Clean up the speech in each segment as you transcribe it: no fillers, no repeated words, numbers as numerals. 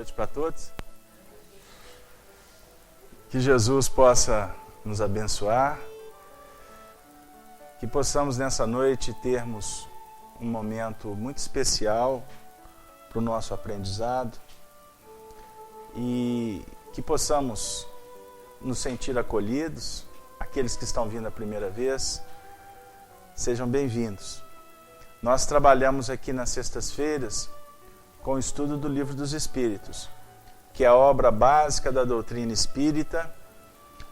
noite para todos. Que Jesus possa nos abençoar, que possamos nessa noite termos um momento muito especial para o nosso aprendizado e que possamos nos sentir acolhidos. Aqueles que estão vindo a primeira vez, sejam bem-vindos. Nós trabalhamos aqui nas sextas-feiras com o estudo do Livro dos Espíritos, que é a obra básica da doutrina espírita,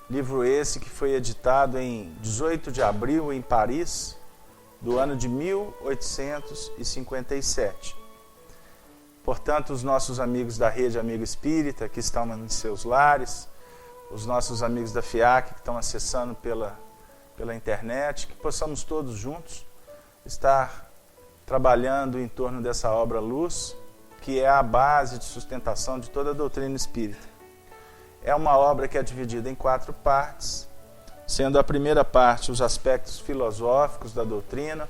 livro esse que foi editado em 18 de abril em Paris, do ano de 1857. Portanto, os nossos amigos da Rede Amigo Espírita, que estão em seus lares, os nossos amigos da FIAC, que estão acessando pela internet, que possamos todos juntos estar trabalhando em torno dessa obra luz, que é a base de sustentação de toda a doutrina espírita. É uma obra que é dividida em 4 partes, sendo a primeira parte os aspectos filosóficos da doutrina,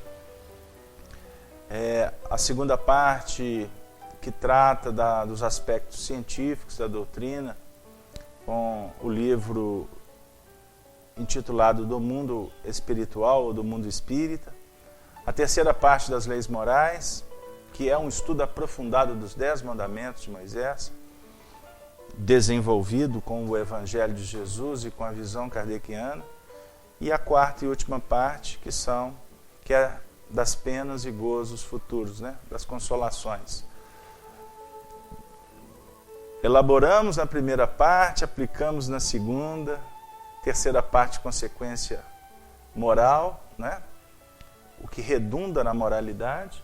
a segunda parte que trata dos aspectos científicos da doutrina, com o livro intitulado Do Mundo Espiritual ou do Mundo Espírita, a terceira parte das leis morais, que é um estudo aprofundado dos 10 mandamentos de Moisés, desenvolvido com o Evangelho de Jesus e com a visão kardeciana, e a quarta e última parte, que é das penas e gozos futuros, das consolações. Elaboramos na primeira parte, aplicamos na segunda, terceira parte, consequência moral, o que redunda na moralidade,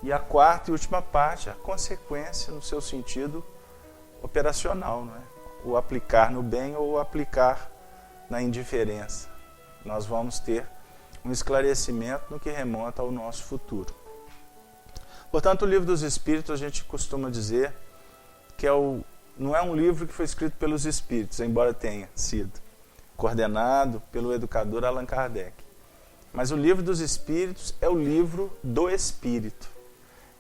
e a quarta e última parte, a consequência no seu sentido operacional, o aplicar no bem ou o aplicar na indiferença. Nós vamos ter um esclarecimento no que remonta ao nosso futuro. Portanto, o Livro dos Espíritos, a gente costuma dizer que não é um livro que foi escrito pelos Espíritos, embora tenha sido coordenado pelo educador Allan Kardec. Mas o Livro dos Espíritos é o livro do Espírito.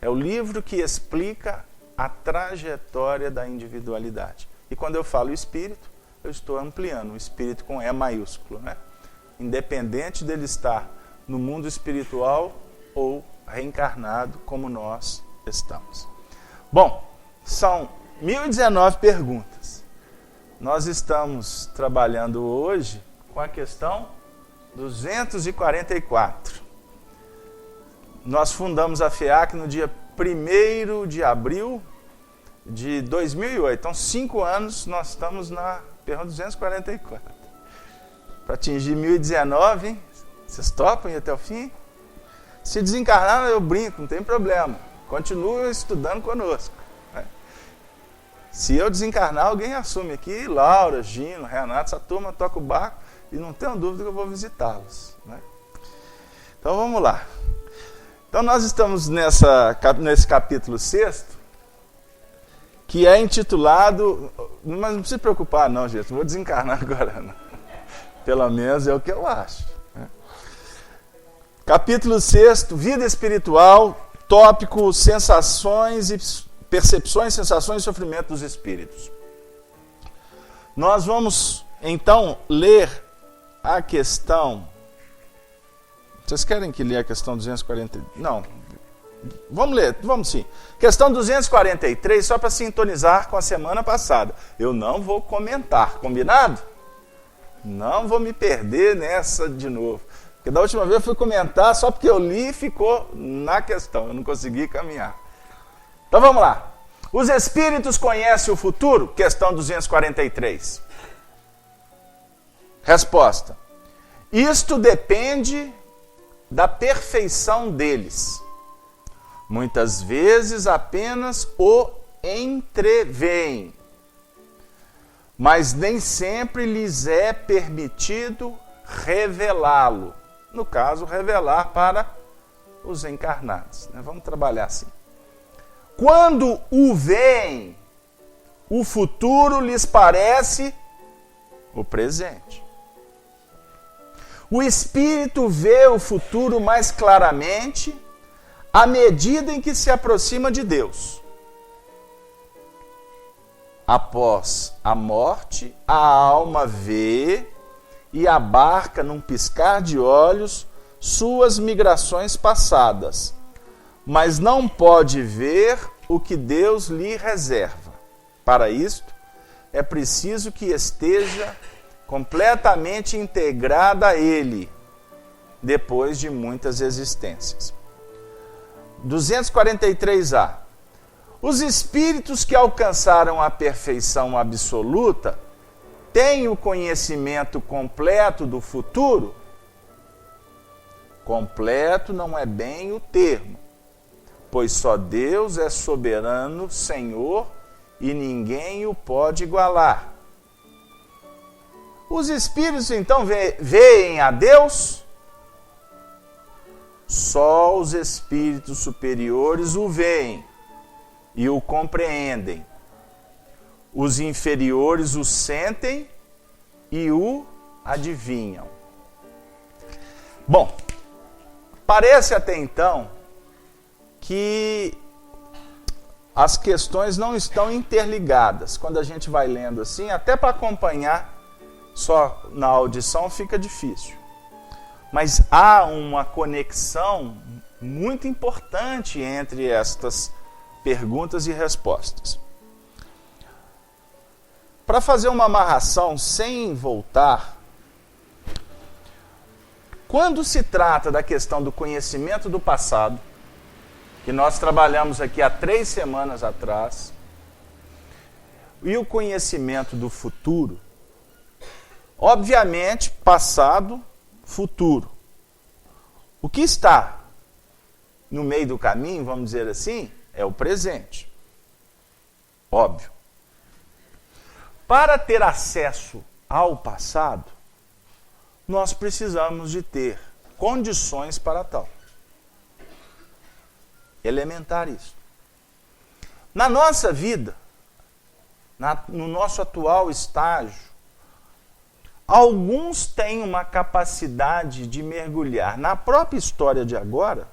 É o livro que explica a trajetória da individualidade. E quando eu falo espírito, eu estou ampliando o espírito com E maiúsculo, Independente dele estar no mundo espiritual ou reencarnado como nós estamos. Bom, são 1019 perguntas. Nós estamos trabalhando hoje com a questão 244. Nós fundamos a FIAC no dia 1º de abril de 2008. Então, 5 anos nós estamos na pergunta 244. Para atingir 1019, hein? Vocês topam ir até o fim? Se desencarnar, eu brinco, não tem problema. Continua estudando conosco. Se eu desencarnar, alguém assume aqui. Laura, Gino, Renato, essa turma toca o barco e não tenho dúvida que eu vou visitá-los. Então, vamos lá. Então nós estamos nesse capítulo 6º, que é intitulado, mas não precisa se preocupar não, gente, não vou desencarnar agora não. Pelo menos é o que eu acho. Capítulo 6º, Vida Espiritual, tópico percepções, sensações e sofrimento dos espíritos. Nós vamos então ler a questão... Vocês querem que leia a questão 240? Não. Vamos ler, vamos sim. Questão 243, só para sintonizar com a semana passada. Eu não vou comentar, combinado? Não vou me perder nessa de novo. Porque da última vez eu fui comentar, só porque eu li ficou na questão. Eu não consegui caminhar. Então vamos lá. Os espíritos conhecem o futuro? Questão 243. Resposta. Isto depende da perfeição deles. Muitas vezes apenas o entreveem, mas nem sempre lhes é permitido revelá-lo. No caso, revelar para os encarnados. Vamos trabalhar assim. Quando o veem, o futuro lhes parece o presente. O espírito vê o futuro mais claramente à medida em que se aproxima de Deus. após a morte, a alma vê e abarca num piscar de olhos suas migrações passadas, mas não pode ver o que Deus lhe reserva. Para isto, é preciso que esteja completamente integrada a Ele, depois de muitas existências. 243a. Os espíritos que alcançaram a perfeição absoluta têm o conhecimento completo do futuro? Completo não é bem o termo, pois só Deus é soberano, Senhor, e ninguém o pode igualar. Os espíritos então veem a Deus? Só os espíritos superiores o veem e o compreendem. Os inferiores o sentem e o adivinham. Bom, parece até então que as questões não estão interligadas. Quando a gente vai lendo assim, até para acompanhar só na audição fica difícil. Mas há uma conexão muito importante entre estas perguntas e respostas. Para fazer uma amarração sem voltar, quando se trata da questão do conhecimento do passado, que nós trabalhamos aqui há 3 semanas atrás, e o conhecimento do futuro, obviamente, passado, futuro. O que está no meio do caminho, vamos dizer assim, é o presente. Óbvio. Para ter acesso ao passado, nós precisamos de ter condições para tal. Elementar isso. Na nossa vida, no nosso atual estágio, alguns têm uma capacidade de mergulhar na própria história de agora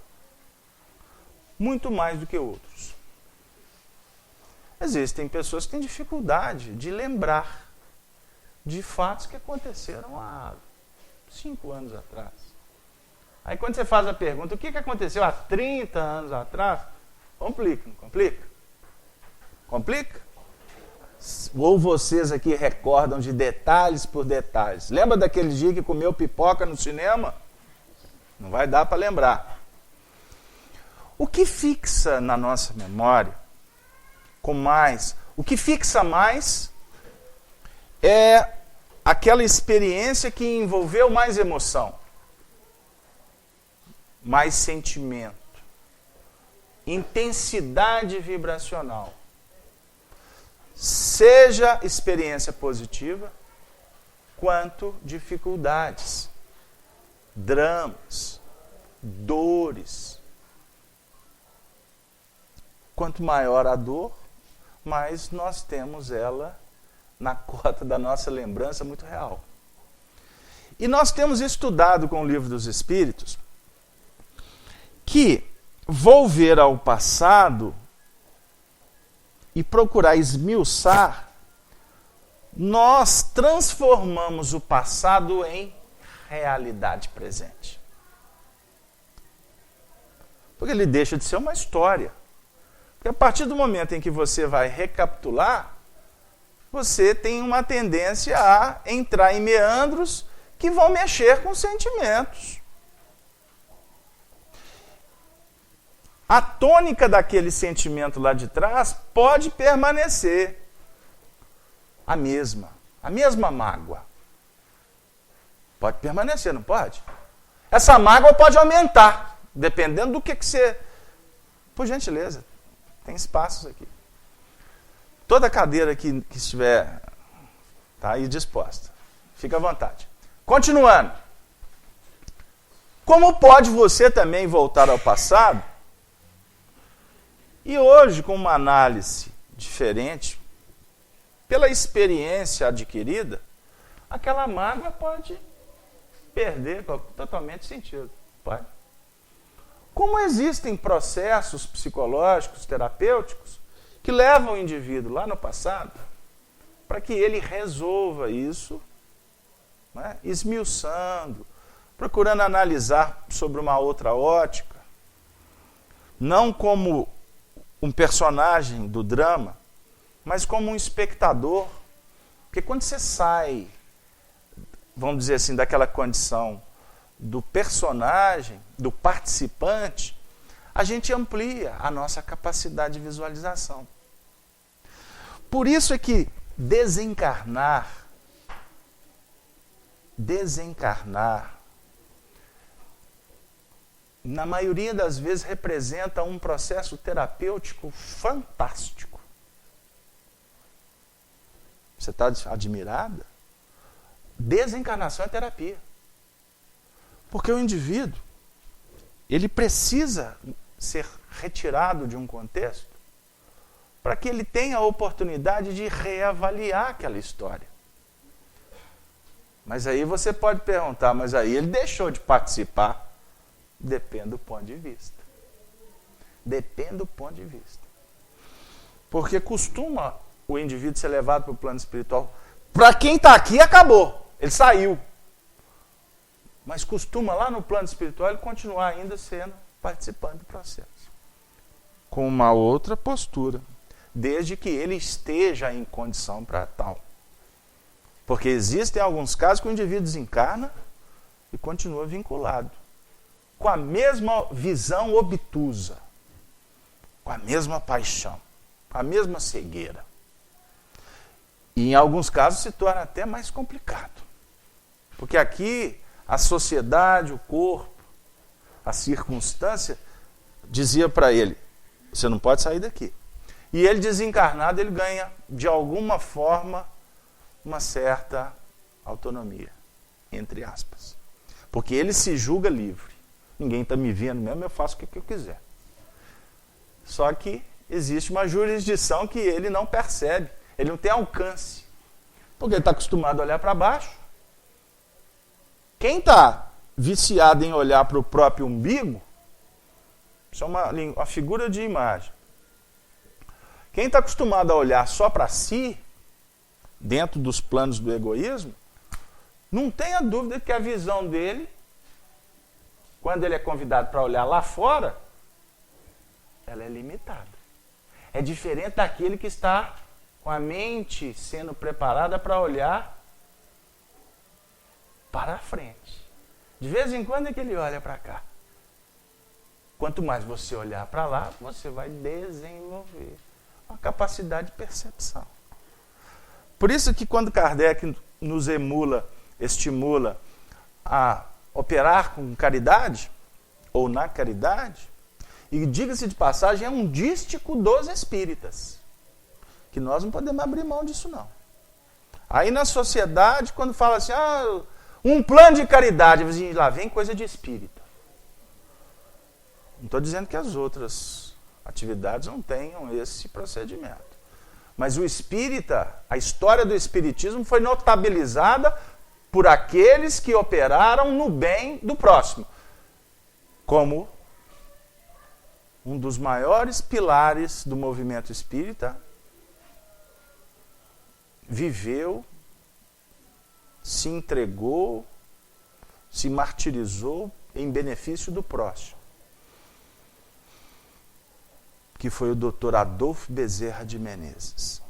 muito mais do que outros. Existem pessoas que têm dificuldade de lembrar de fatos que aconteceram há 5 anos atrás. Aí quando você faz a pergunta, o que aconteceu há 30 anos atrás? Complica, não complica? Complica? Ou vocês aqui recordam de detalhes por detalhes? Lembra daquele dia que comeu pipoca no cinema? Não vai dar para lembrar. O que fixa na nossa memória, o que fixa mais é aquela experiência que envolveu mais emoção, mais sentimento, intensidade vibracional. Seja experiência positiva, quanto dificuldades, dramas, dores. Quanto maior a dor, mais nós temos ela na cota da nossa lembrança muito real. E nós temos estudado com o Livro dos Espíritos que volver ao passado e procurar esmiuçar, nós transformamos o passado em realidade presente. Porque ele deixa de ser uma história. Porque a partir do momento em que você vai recapitular, você tem uma tendência a entrar em meandros que vão mexer com sentimentos. A tônica daquele sentimento lá de trás pode permanecer a mesma mágoa. Pode permanecer, não pode? Essa mágoa pode aumentar, dependendo do que você... Por gentileza, tem espaços aqui. Toda cadeira que estiver tá aí disposta. Fica à vontade. Continuando. Como pode você também voltar ao passado? E hoje, com uma análise diferente, pela experiência adquirida, aquela mágoa pode perder totalmente sentido. Pode. Como existem processos psicológicos, terapêuticos, que levam o indivíduo lá no passado para que ele resolva isso, né, esmiuçando, procurando analisar sobre uma outra ótica, não como um personagem do drama, mas como um espectador. Porque quando você sai, vamos dizer assim, daquela condição do personagem, do participante, a gente amplia a nossa capacidade de visualização. Por isso é que desencarnar, na maioria das vezes, representa um processo terapêutico fantástico. Você está admirada? Desencarnação é terapia. Porque o indivíduo, ele precisa ser retirado de um contexto para que ele tenha a oportunidade de reavaliar aquela história. Mas aí você pode perguntar, mas aí ele deixou de participar? Depende do ponto de vista. Depende do ponto de vista. Porque costuma o indivíduo ser levado para o plano espiritual. Para quem está aqui, acabou. Ele saiu. Mas costuma lá no plano espiritual ele continuar ainda sendo participante do processo. Com uma outra postura. Desde que ele esteja em condição para tal. Porque existem alguns casos que o indivíduo desencarna e continua vinculado. Com a mesma visão obtusa. Com a mesma paixão. Com a mesma cegueira. E em alguns casos se torna até mais complicado. Porque aqui a sociedade, o corpo, a circunstância, dizia para ele, você não pode sair daqui. E ele desencarnado, ele ganha, de alguma forma, uma certa autonomia, entre aspas. Porque ele se julga livre. Ninguém está me vendo mesmo, eu faço o que eu quiser. Só que existe uma jurisdição que ele não percebe, ele não tem alcance. Porque ele está acostumado a olhar para baixo. Quem está viciado em olhar para o próprio umbigo, isso é uma figura de imagem. Quem está acostumado a olhar só para si, dentro dos planos do egoísmo, não tenha dúvida que a visão dele, quando ele é convidado para olhar lá fora, ela é limitada. É diferente daquele que está com a mente sendo preparada para olhar para a frente. De vez em quando é que ele olha para cá. Quanto mais você olhar para lá, você vai desenvolver uma capacidade de percepção. Por isso que quando Kardec nos estimula a operar com caridade, ou na caridade, e diga-se de passagem, é um dístico dos espíritas, que nós não podemos abrir mão disso não. Aí na sociedade, quando fala assim, um plano de caridade, lá vem coisa de espírita. Não estou dizendo que as outras atividades não tenham esse procedimento. Mas o espírita, a história do espiritismo foi notabilizada por aqueles que operaram no bem do próximo. Como um dos maiores pilares do movimento espírita viveu, se entregou, se martirizou em benefício do próximo. Que foi o Dr. Adolfo Bezerra de Menezes.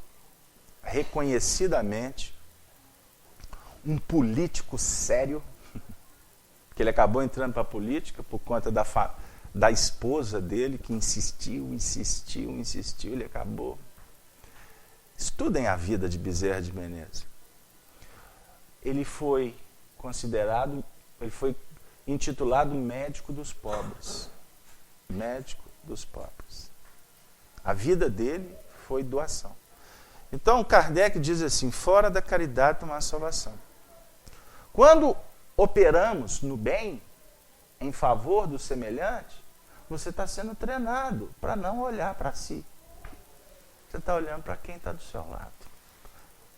Reconhecidamente, um político sério, que ele acabou entrando para a política por conta da esposa dele, que insistiu, ele acabou. Estudem a vida de Bezerra de Menezes. Ele foi considerado, ele foi intitulado médico dos pobres. Médico dos pobres. A vida dele foi doação. Então, Kardec diz assim, fora da caridade não há salvação. Quando operamos no bem, em favor do semelhante, você está sendo treinado para não olhar para si. Você está olhando para quem está do seu lado.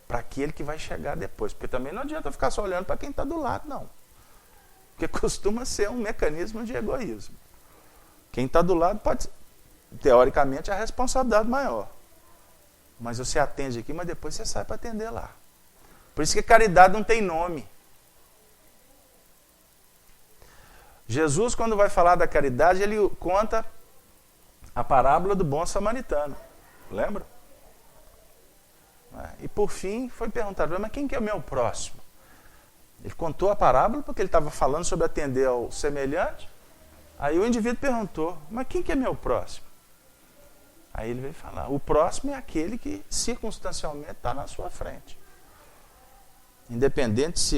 Para aquele que vai chegar depois. Porque também não adianta ficar só olhando para quem está do lado, não. Porque costuma ser um mecanismo de egoísmo. Quem está do lado pode, teoricamente, é a responsabilidade maior. Mas você atende aqui, mas depois você sai para atender lá. Por isso que caridade não tem nome. Jesus, quando vai falar da caridade, ele conta a parábola do bom samaritano. Lembra? E por fim foi perguntado, mas quem que é o meu próximo? Ele contou a parábola porque ele estava falando sobre atender ao semelhante. Aí o indivíduo perguntou, mas quem que é meu próximo? Aí ele veio falar, o próximo é aquele que circunstancialmente está na sua frente. Independente se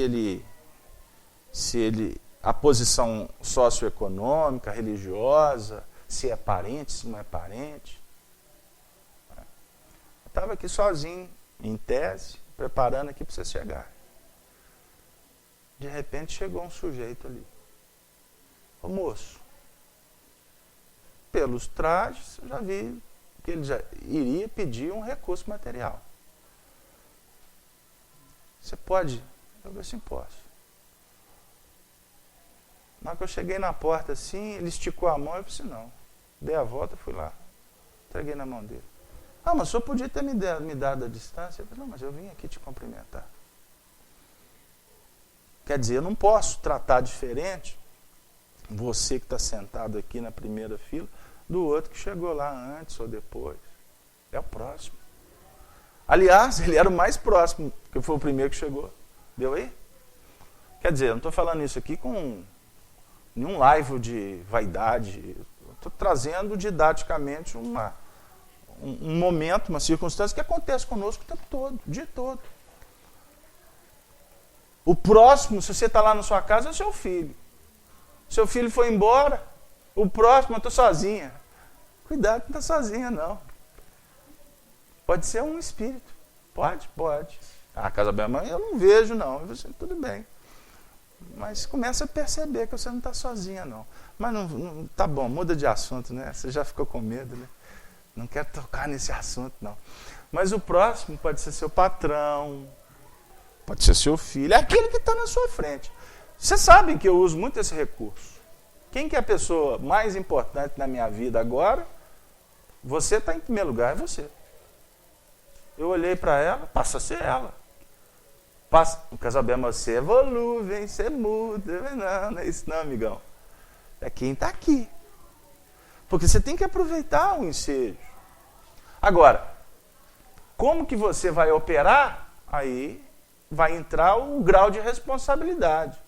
ele a posição socioeconômica, religiosa, se é parente, se não é parente. Eu estava aqui sozinho, em tese, preparando aqui para você chegar. De repente chegou um sujeito ali. Ô moço, pelos trajes, eu já vi que ele já iria pedir um recurso material. Você pode? Eu falei assim, posso. Na hora que eu cheguei na porta assim, ele esticou a mão e eu falei assim, não. Dei a volta e fui lá. Entreguei na mão dele. Ah, mas o senhor podia ter me dado a distância? Eu falei, não, mas eu vim aqui te cumprimentar. Quer dizer, eu não posso tratar diferente você que está sentado aqui na primeira fila do outro que chegou lá antes ou depois. É o próximo. Aliás, ele era o mais próximo, porque foi o primeiro que chegou. Deu aí? Quer dizer, eu não estou falando isso aqui com nenhum laivo de vaidade. Estou trazendo didaticamente um momento, uma circunstância que acontece conosco o tempo todo, o dia todo. O próximo, se você está lá na sua casa, é o seu filho. Seu filho foi embora, o próximo, eu estou sozinha. Cuidado, não está sozinha, não. Pode ser um espírito. Pode. A casa da minha mãe eu não vejo, não. Você, tudo bem. Mas começa a perceber que você não está sozinha, não. Mas não tá bom, muda de assunto, né? Você já ficou com medo, né? Não quero tocar nesse assunto, não. Mas o próximo pode ser seu patrão, pode ser seu filho, é aquele que está na sua frente. Vocês sabem que eu uso muito esse recurso. Quem que é a pessoa mais importante na minha vida agora? Você está em primeiro lugar, é você. Eu olhei para ela, passa a ser ela. O casamento, você evolui, hein? Você muda. Não é isso não, amigão. É quem está aqui. Porque você tem que aproveitar o ensejo. Agora, como que você vai operar? Aí vai entrar o grau de responsabilidade,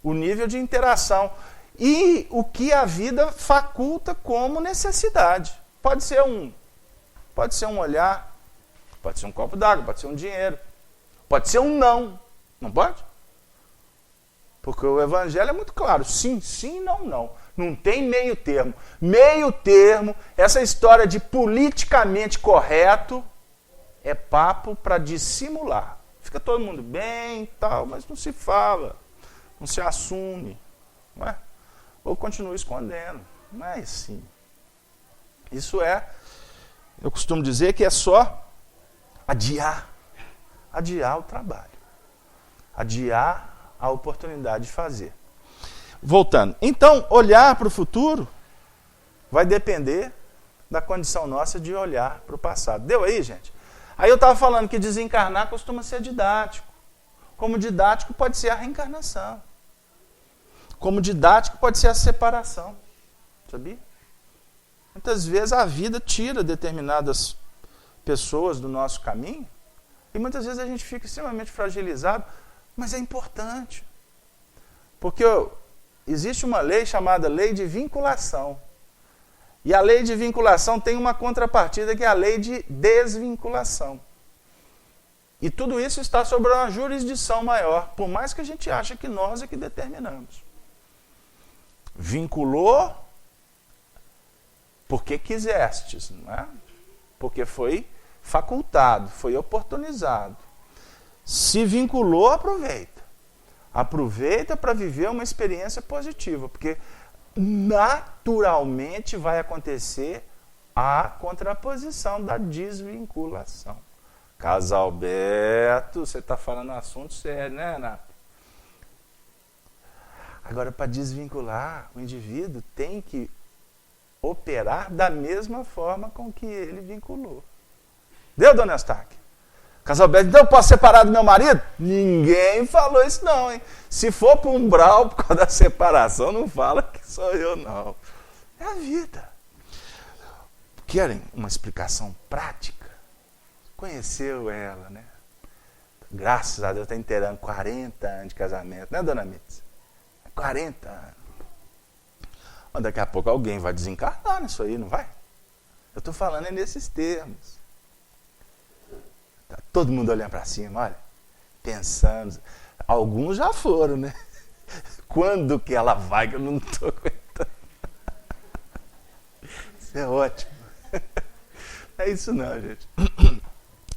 o nível de interação e o que a vida faculta como necessidade. Pode ser um olhar, pode ser um copo d'água, pode ser um dinheiro, pode ser um não. Não pode? Porque o evangelho é muito claro. Sim, sim, não, não. Não tem meio termo. Meio termo, essa história de politicamente correto, é papo para dissimular. Fica todo mundo bem e tal, mas não se fala, não se assume. Não é? Ou continua escondendo. Não é assim. Isso eu costumo dizer que é só adiar o trabalho. Adiar a oportunidade de fazer. Voltando. Então, olhar para o futuro vai depender da condição nossa de olhar para o passado. Deu aí, gente? Aí eu estava falando que desencarnar costuma ser didático. Como didático pode ser a reencarnação. Como didático pode ser a separação. Sabia? Muitas vezes a vida tira determinadas pessoas do nosso caminho e muitas vezes a gente fica extremamente fragilizado, mas é importante. Porque existe uma lei chamada lei de vinculação. E a lei de vinculação tem uma contrapartida que é a lei de desvinculação. E tudo isso está sob uma jurisdição maior, por mais que a gente ache que nós é que determinamos. Vinculou porque quisestes, não é? Porque foi facultado, foi oportunizado. Se vinculou, aproveita. Aproveita para viver uma experiência positiva, porque naturalmente vai acontecer a contraposição da desvinculação. Casalberto, você está falando assunto sério, né, Renato? Agora, para desvincular, o indivíduo tem que operar da mesma forma com que ele vinculou. Deu, dona Eustáquia? Casalberto, então eu posso separar do meu marido? Ninguém falou isso não, hein? Se for para o umbral por causa da separação, não fala que sou eu, não. É a vida. Querem uma explicação prática? Conheceu ela, né? Graças a Deus está inteirando 40 anos de casamento, né, dona Mitz? 40 anos. Mas daqui a pouco alguém vai desencarnar nisso aí, não vai? Eu estou falando nesses termos. Tá todo mundo olhando para cima, olha, pensando. Alguns já foram, né? Quando que ela vai que eu não estou aguentando? Isso é ótimo. Não é isso não, gente.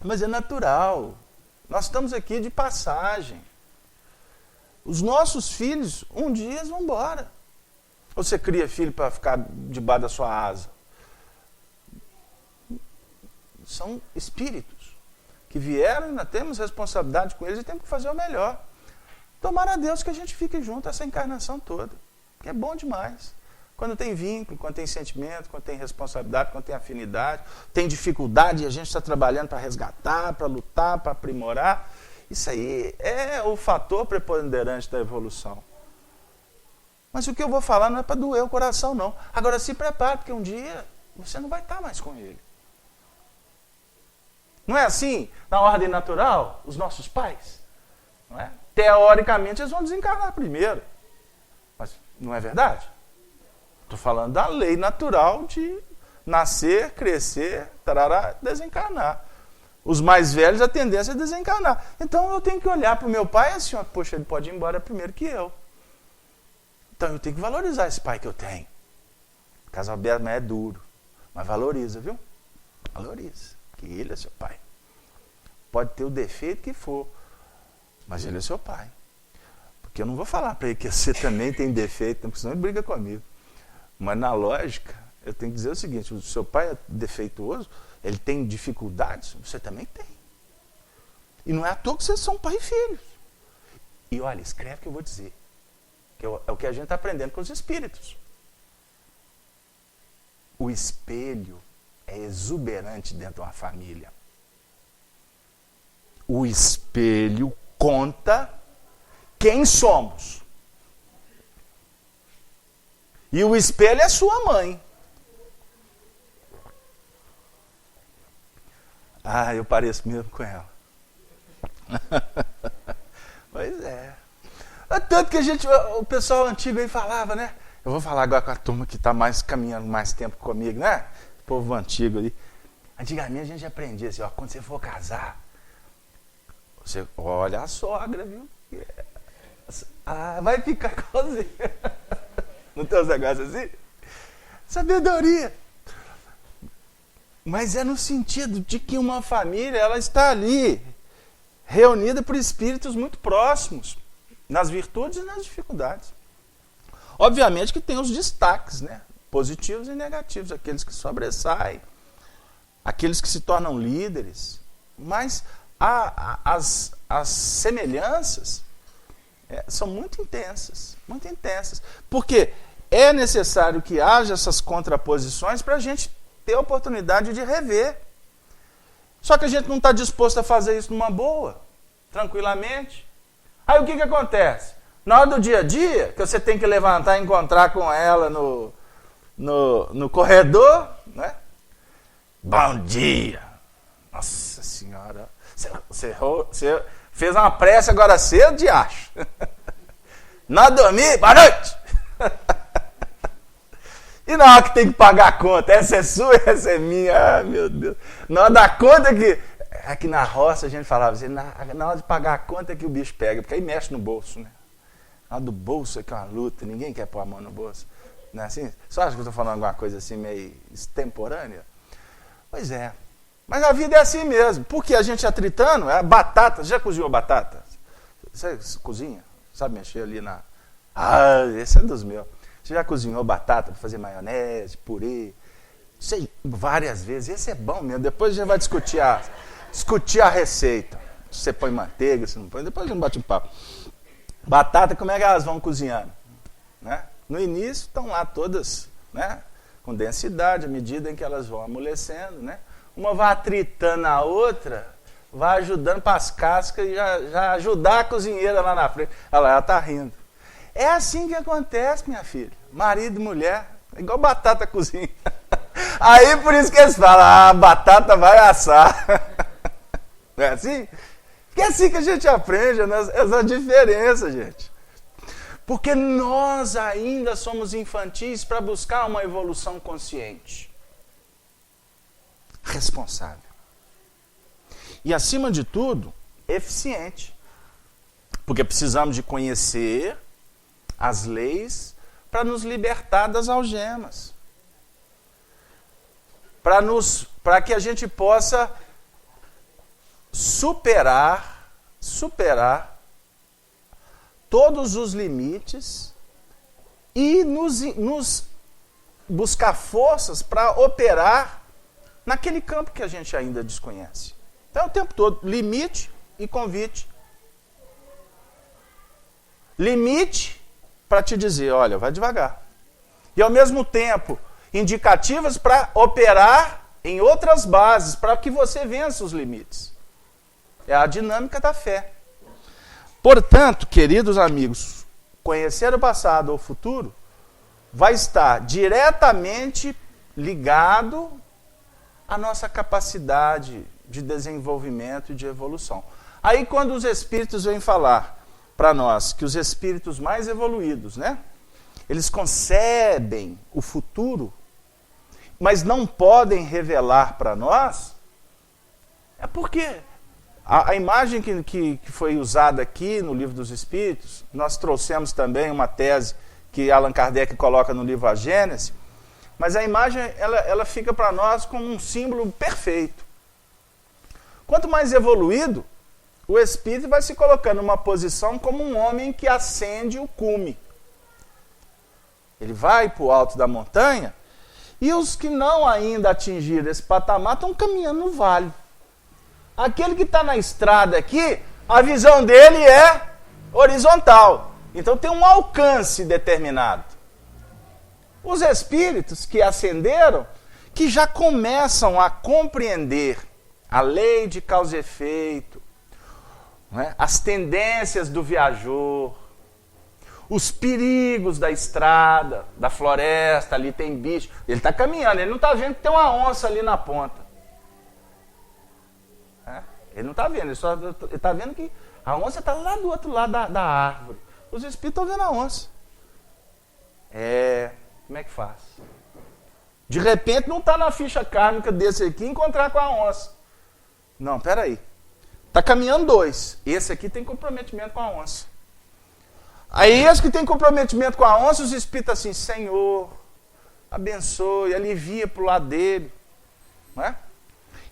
Mas é natural. Nós estamos aqui de passagem. Os nossos filhos, um dia eles vão embora. Ou você cria filho para ficar debaixo da sua asa? São espíritos que vieram e nós temos responsabilidade com eles e temos que fazer o melhor. Tomara a Deus que a gente fique junto essa encarnação toda, que é bom demais. Quando tem vínculo, quando tem sentimento, quando tem responsabilidade, quando tem afinidade, tem dificuldade e a gente está trabalhando para resgatar, para lutar, para aprimorar. Isso aí é o fator preponderante da evolução. Mas o que eu vou falar não é para doer o coração, não. Agora se prepare, porque um dia você não vai estar mais com ele. Não é assim, na ordem natural, os nossos pais? Não é? Teoricamente, eles vão desencarnar primeiro. Mas não é verdade? Estou falando da lei natural de nascer, crescer, tarará, desencarnar. Os mais velhos, a tendência é desencarnar. Então eu tenho que olhar para o meu pai assim, ó, poxa, ele pode ir embora primeiro que eu. Então eu tenho que valorizar esse pai que eu tenho. O Casalberto é duro, mas valoriza, viu? Valoriza, que ele é seu pai. Pode ter o defeito que for, mas ele é seu pai. Porque eu não vou falar para ele que você também tem defeito, porque senão ele briga comigo. Mas na lógica, eu tenho que dizer o seguinte, o seu pai é defeituoso, ele tem dificuldades, você também tem. E não é à toa que vocês são pai e filhos. E olha, escreve o que eu vou dizer. Que é o que a gente está aprendendo com os espíritos. O espelho é exuberante dentro de uma família. O espelho conta quem somos. E o espelho é sua mãe. Ah, eu pareço mesmo com ela. Pois é. Tanto que o pessoal antigo aí falava, né? Eu vou falar agora com a turma que está caminhando mais tempo comigo, né? O povo antigo ali. Antigamente a gente aprendia assim, ó, quando você for casar, você olha a sogra, viu? Ah, vai ficar igualzinho. Não tem uns negócios assim? Sabedoria. Mas é no sentido de que uma família, ela está ali, reunida por espíritos muito próximos, nas virtudes e nas dificuldades. Obviamente que tem os destaques, né? Positivos e negativos, aqueles que sobressaem, aqueles que se tornam líderes, mas as semelhanças são muito intensas, porque é necessário que haja essas contraposições para a gente ter a oportunidade de rever. Só que a gente não está disposto a fazer isso numa boa, tranquilamente. Aí o que acontece? Na hora do dia a dia, que você tem que levantar e encontrar com ela no corredor, né? Bom dia! Nossa Senhora! Você fez uma prece agora cedo, de acho. Não dormir? Boa noite! E na hora que tem que pagar a conta, essa é sua, essa é minha, ah, meu Deus. Na hora da conta que... Aqui na roça a gente falava assim, na hora de pagar a conta é que o bicho pega, porque aí mexe no bolso, né? Na hora do bolso é que é uma luta, ninguém quer pôr a mão no bolso. Não é assim? Só acha que eu estou falando alguma coisa assim meio extemporânea? Pois é. Mas a vida é assim mesmo. Porque a gente atritando, é batata. Já cozinhou batata? Você cozinha? Sabe mexer ali na... Ah, esse é dos meus. Você já cozinhou batata para fazer maionese, purê? Sei, várias vezes. Esse é bom mesmo. Depois a gente vai discutir a receita. Se você põe manteiga, se não põe. Depois a gente bate um papo. Batata, como é que elas vão cozinhando? Né? No início estão lá todas, né? Com densidade, à medida em que elas vão amolecendo, né? uma vai atritando a outra, vai ajudando para as cascas e já ajudar a cozinheira lá na frente. Ela está rindo. É assim que acontece, minha filha. Marido e mulher, é igual batata cozinha. Aí por isso que eles falam, a batata vai assar. Não é assim? Porque é assim que a gente aprende essa diferença, gente. Porque nós ainda somos infantis para buscar uma evolução consciente. Responsável. E acima de tudo, eficiente. Porque precisamos de conhecer as leis para nos libertar das algemas. Para que a gente possa superar todos os limites e nos buscar forças para operar naquele campo que a gente ainda desconhece. Então, o tempo todo, limite e convite. Limite para te dizer, olha, vai devagar. E, ao mesmo tempo, indicativas para operar em outras bases, para que você vença os limites. É a dinâmica da fé. Portanto, queridos amigos, conhecer o passado ou o futuro vai estar diretamente ligado à nossa capacidade de desenvolvimento e de evolução. Aí, quando os espíritos vêm falar para nós que os espíritos mais evoluídos, né, eles concebem o futuro, mas não podem revelar para nós, é porque a imagem que foi usada aqui no Livro dos Espíritos, nós trouxemos também uma tese que Allan Kardec coloca no livro A Gênese, mas a imagem ela fica para nós como um símbolo perfeito. Quanto mais evoluído, o espírito vai se colocando numa posição como um homem que ascende o cume. Ele vai para o alto da montanha e os que não ainda atingiram esse patamar estão caminhando no vale. Aquele que está na estrada aqui, a visão dele é horizontal. Então tem um alcance determinado. Os espíritos que ascenderam, que já começam a compreender a lei de causa e efeito, né? As tendências do viajor, os perigos da estrada, da floresta, ali tem bicho. Ele está caminhando, ele não está vendo que tem uma onça ali na ponta. Ele não está vendo, ele está vendo que a onça está lá do outro lado da árvore. Os espíritos estão vendo a onça. Como é que faz? De repente não está na ficha kármica desse aqui encontrar com a onça. Não, peraí. Está caminhando dois. Esse aqui tem comprometimento com a onça. Aí esse que tem comprometimento com a onça, os espíritos assim, Senhor, abençoe, alivia para o lado dele. Não é?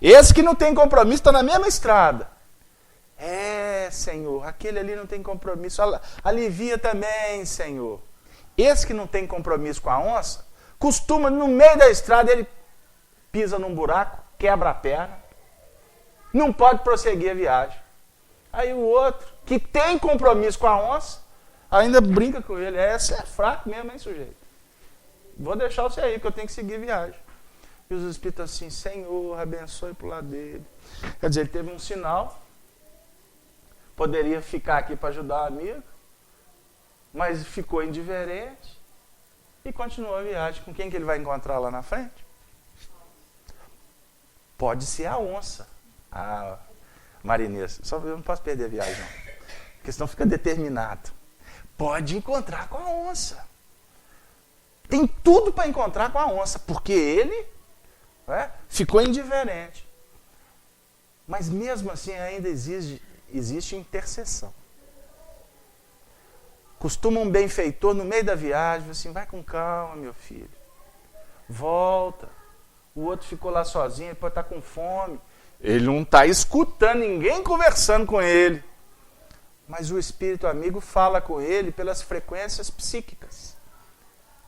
Esse que não tem compromisso está na mesma estrada. Senhor, aquele ali não tem compromisso. Alivia também, Senhor. Esse que não tem compromisso com a onça, costuma, no meio da estrada, ele pisa num buraco, quebra a perna, não pode prosseguir a viagem. Aí o outro, que tem compromisso com a onça, ainda brinca com ele. Você é fraco mesmo, hein, sujeito? Vou deixar você aí, porque eu tenho que seguir a viagem. E os espíritos assim, Senhor, abençoe para o lado dele. Quer dizer, ele teve um sinal, poderia ficar aqui para ajudar o amigo, mas ficou indiferente e continuou a viagem. Com quem que ele vai encontrar lá na frente? Pode ser a onça. Marinês, só eu não posso perder a viagem, não. Porque senão fica determinado. Pode encontrar com a onça. Tem tudo para encontrar com a onça, porque ele ficou indiferente. Mas mesmo assim ainda existe intercessão. Costuma um benfeitor no meio da viagem, assim, vai com calma, meu filho. Volta. O outro ficou lá sozinho, ele pode estar com fome. Ele não está escutando ninguém conversando com ele. Mas o espírito amigo fala com ele pelas frequências psíquicas.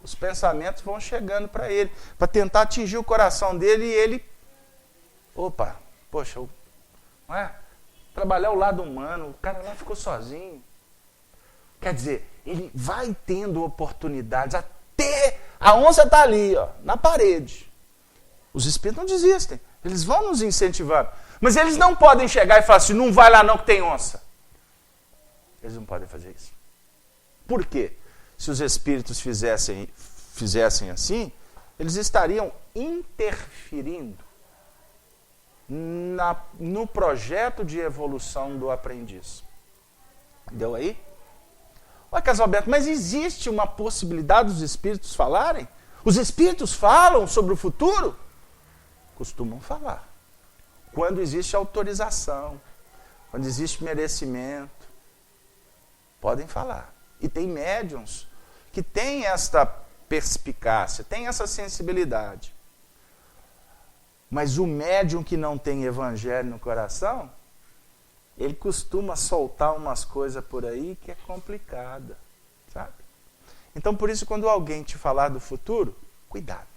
Os pensamentos vão chegando para ele, para tentar atingir o coração dele e ele... trabalhar o lado humano, o cara lá ficou sozinho. Quer dizer, ele vai tendo oportunidades, até a onça está ali, na parede. Os espíritos não desistem. Eles vão nos incentivar. Mas eles não podem chegar e falar assim, não vai lá não que tem onça. Eles não podem fazer isso. Por quê? Se os espíritos fizessem assim, eles estariam interferindo no projeto de evolução do aprendiz. Deu aí? Olha, Casalberto, mas existe uma possibilidade dos espíritos falarem? Os espíritos falam sobre o futuro? Costumam falar. Quando existe autorização, quando existe merecimento, podem falar. E tem médiuns que têm esta perspicácia, têm essa sensibilidade. Mas o médium que não tem evangelho no coração, ele costuma soltar umas coisas por aí que é complicada, sabe? Então, por isso, quando alguém te falar do futuro, cuidado.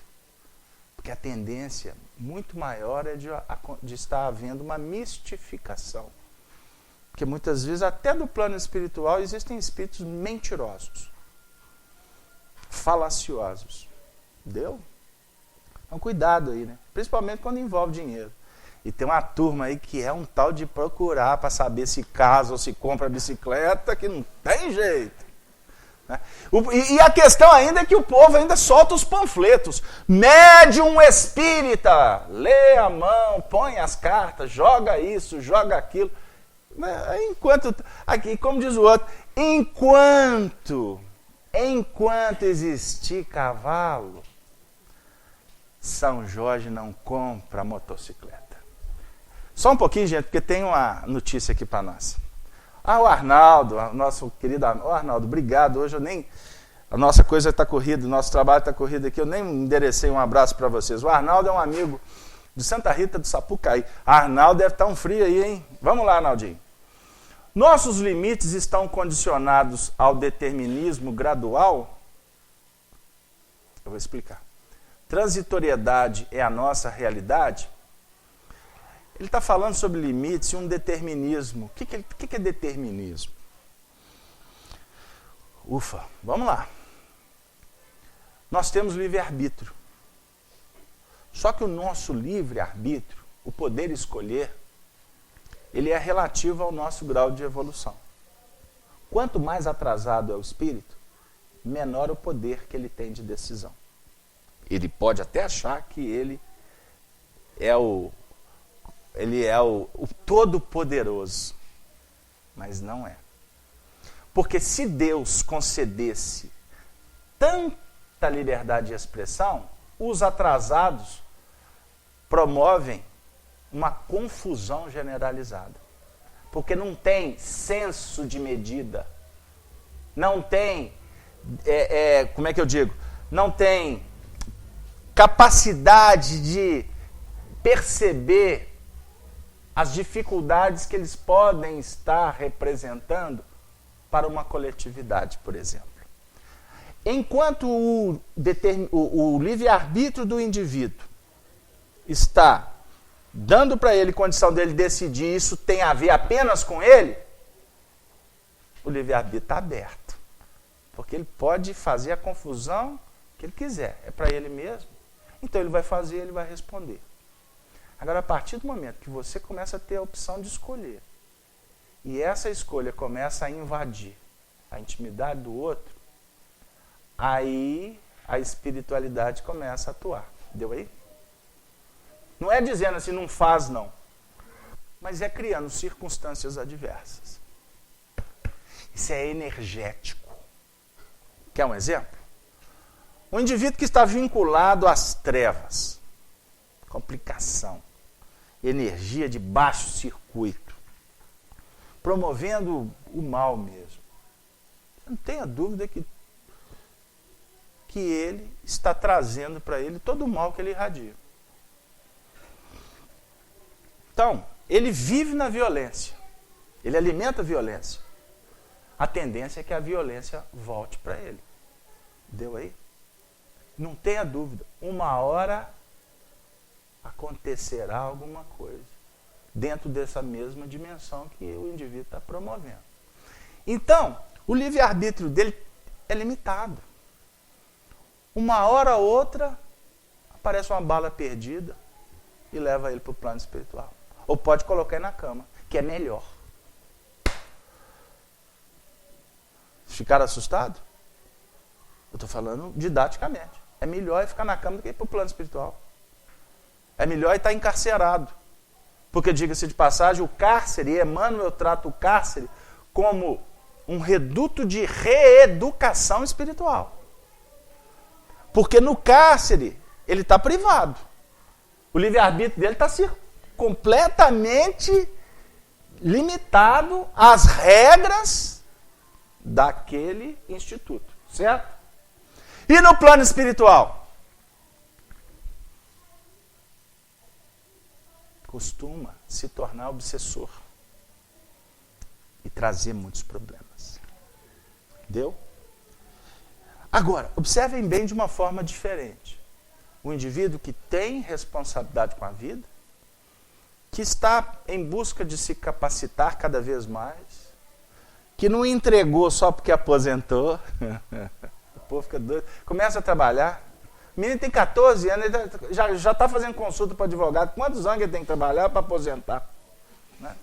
Porque a tendência muito maior é de estar havendo uma mistificação. Porque muitas vezes, até do plano espiritual, existem espíritos mentirosos, falaciosos. Deu? Então, cuidado aí, né? Principalmente quando envolve dinheiro. E tem uma turma aí que é um tal de procurar para saber se casa ou se compra bicicleta, que não tem jeito. Né? E a questão ainda é que o povo ainda solta os panfletos. Médium espírita, lê a mão, põe as cartas, joga isso, joga aquilo. Enquanto, aqui, como diz o outro, enquanto existir cavalo, São Jorge não compra motocicleta. Só um pouquinho, gente, porque tem uma notícia aqui para nós. O Arnaldo, o nosso querido Arnaldo, obrigado. Hoje a nossa coisa está corrida, o nosso trabalho está corrido aqui, eu nem enderecei um abraço para vocês. O Arnaldo é um amigo de Santa Rita do Sapucaí. Arnaldo deve estar um frio aí, hein? Vamos lá, Arnaldinho. Nossos limites estão condicionados ao determinismo gradual? Eu vou explicar. Transitoriedade é a nossa realidade? Ele está falando sobre limites e um determinismo. O que é determinismo? Ufa, vamos lá. Nós temos livre-arbítrio. Só que o nosso livre-arbítrio, o poder escolher, ele é relativo ao nosso grau de evolução. Quanto mais atrasado é o espírito, menor o poder que ele tem de decisão. Ele pode até achar que ele é o todo-poderoso, mas não é. Porque se Deus concedesse tanta liberdade de expressão, os atrasados promovem uma confusão generalizada. Porque não tem senso de medida, não tem, como é que eu digo? Não tem capacidade de perceber as dificuldades que eles podem estar representando para uma coletividade, por exemplo. Enquanto o livre-arbítrio do indivíduo está dando para ele condição dele decidir, isso tem a ver apenas com ele, o livre-arbítrio está aberto. Porque ele pode fazer a confusão que ele quiser, é para ele mesmo. Então ele vai fazer, ele vai responder. Agora, a partir do momento que você começa a ter a opção de escolher, e essa escolha começa a invadir a intimidade do outro, aí a espiritualidade começa a atuar. Deu aí? Não é dizendo assim, não faz não, mas é criando circunstâncias adversas. Isso é energético. Quer um exemplo? Um indivíduo que está vinculado às trevas, complicação, energia de baixo circuito, promovendo o mal mesmo. Não tenha dúvida que ele está trazendo para ele todo o mal que ele irradia. Então, ele vive na violência, ele alimenta a violência. A tendência é que a violência volte para ele. Deu aí? Não tenha dúvida, uma hora acontecerá alguma coisa dentro dessa mesma dimensão que o indivíduo está promovendo. Então, o livre-arbítrio dele é limitado. Uma hora ou outra, aparece uma bala perdida, e leva ele para o plano espiritual. Ou pode colocar ele na cama, que é melhor. Ficaram assustados? Eu estou falando didaticamente. É melhor ficar na cama do que ir para o plano espiritual. É melhor estar encarcerado. Porque, diga-se de passagem, o cárcere, Emmanuel trata o cárcere como um reduto de reeducação espiritual. Porque no cárcere, ele está privado. O livre-arbítrio dele está completamente limitado às regras daquele instituto. Certo? E no plano espiritual? Costuma se tornar obsessor e trazer muitos problemas. Deu? Agora, observem bem de uma forma diferente. O indivíduo que tem responsabilidade com a vida, que está em busca de se capacitar cada vez mais, que não entregou só porque aposentou, o povo fica doido, começa a trabalhar. O menino tem 14 anos, ele já está fazendo consulta para advogado. Quantos anos ele tem que trabalhar para aposentar? Né?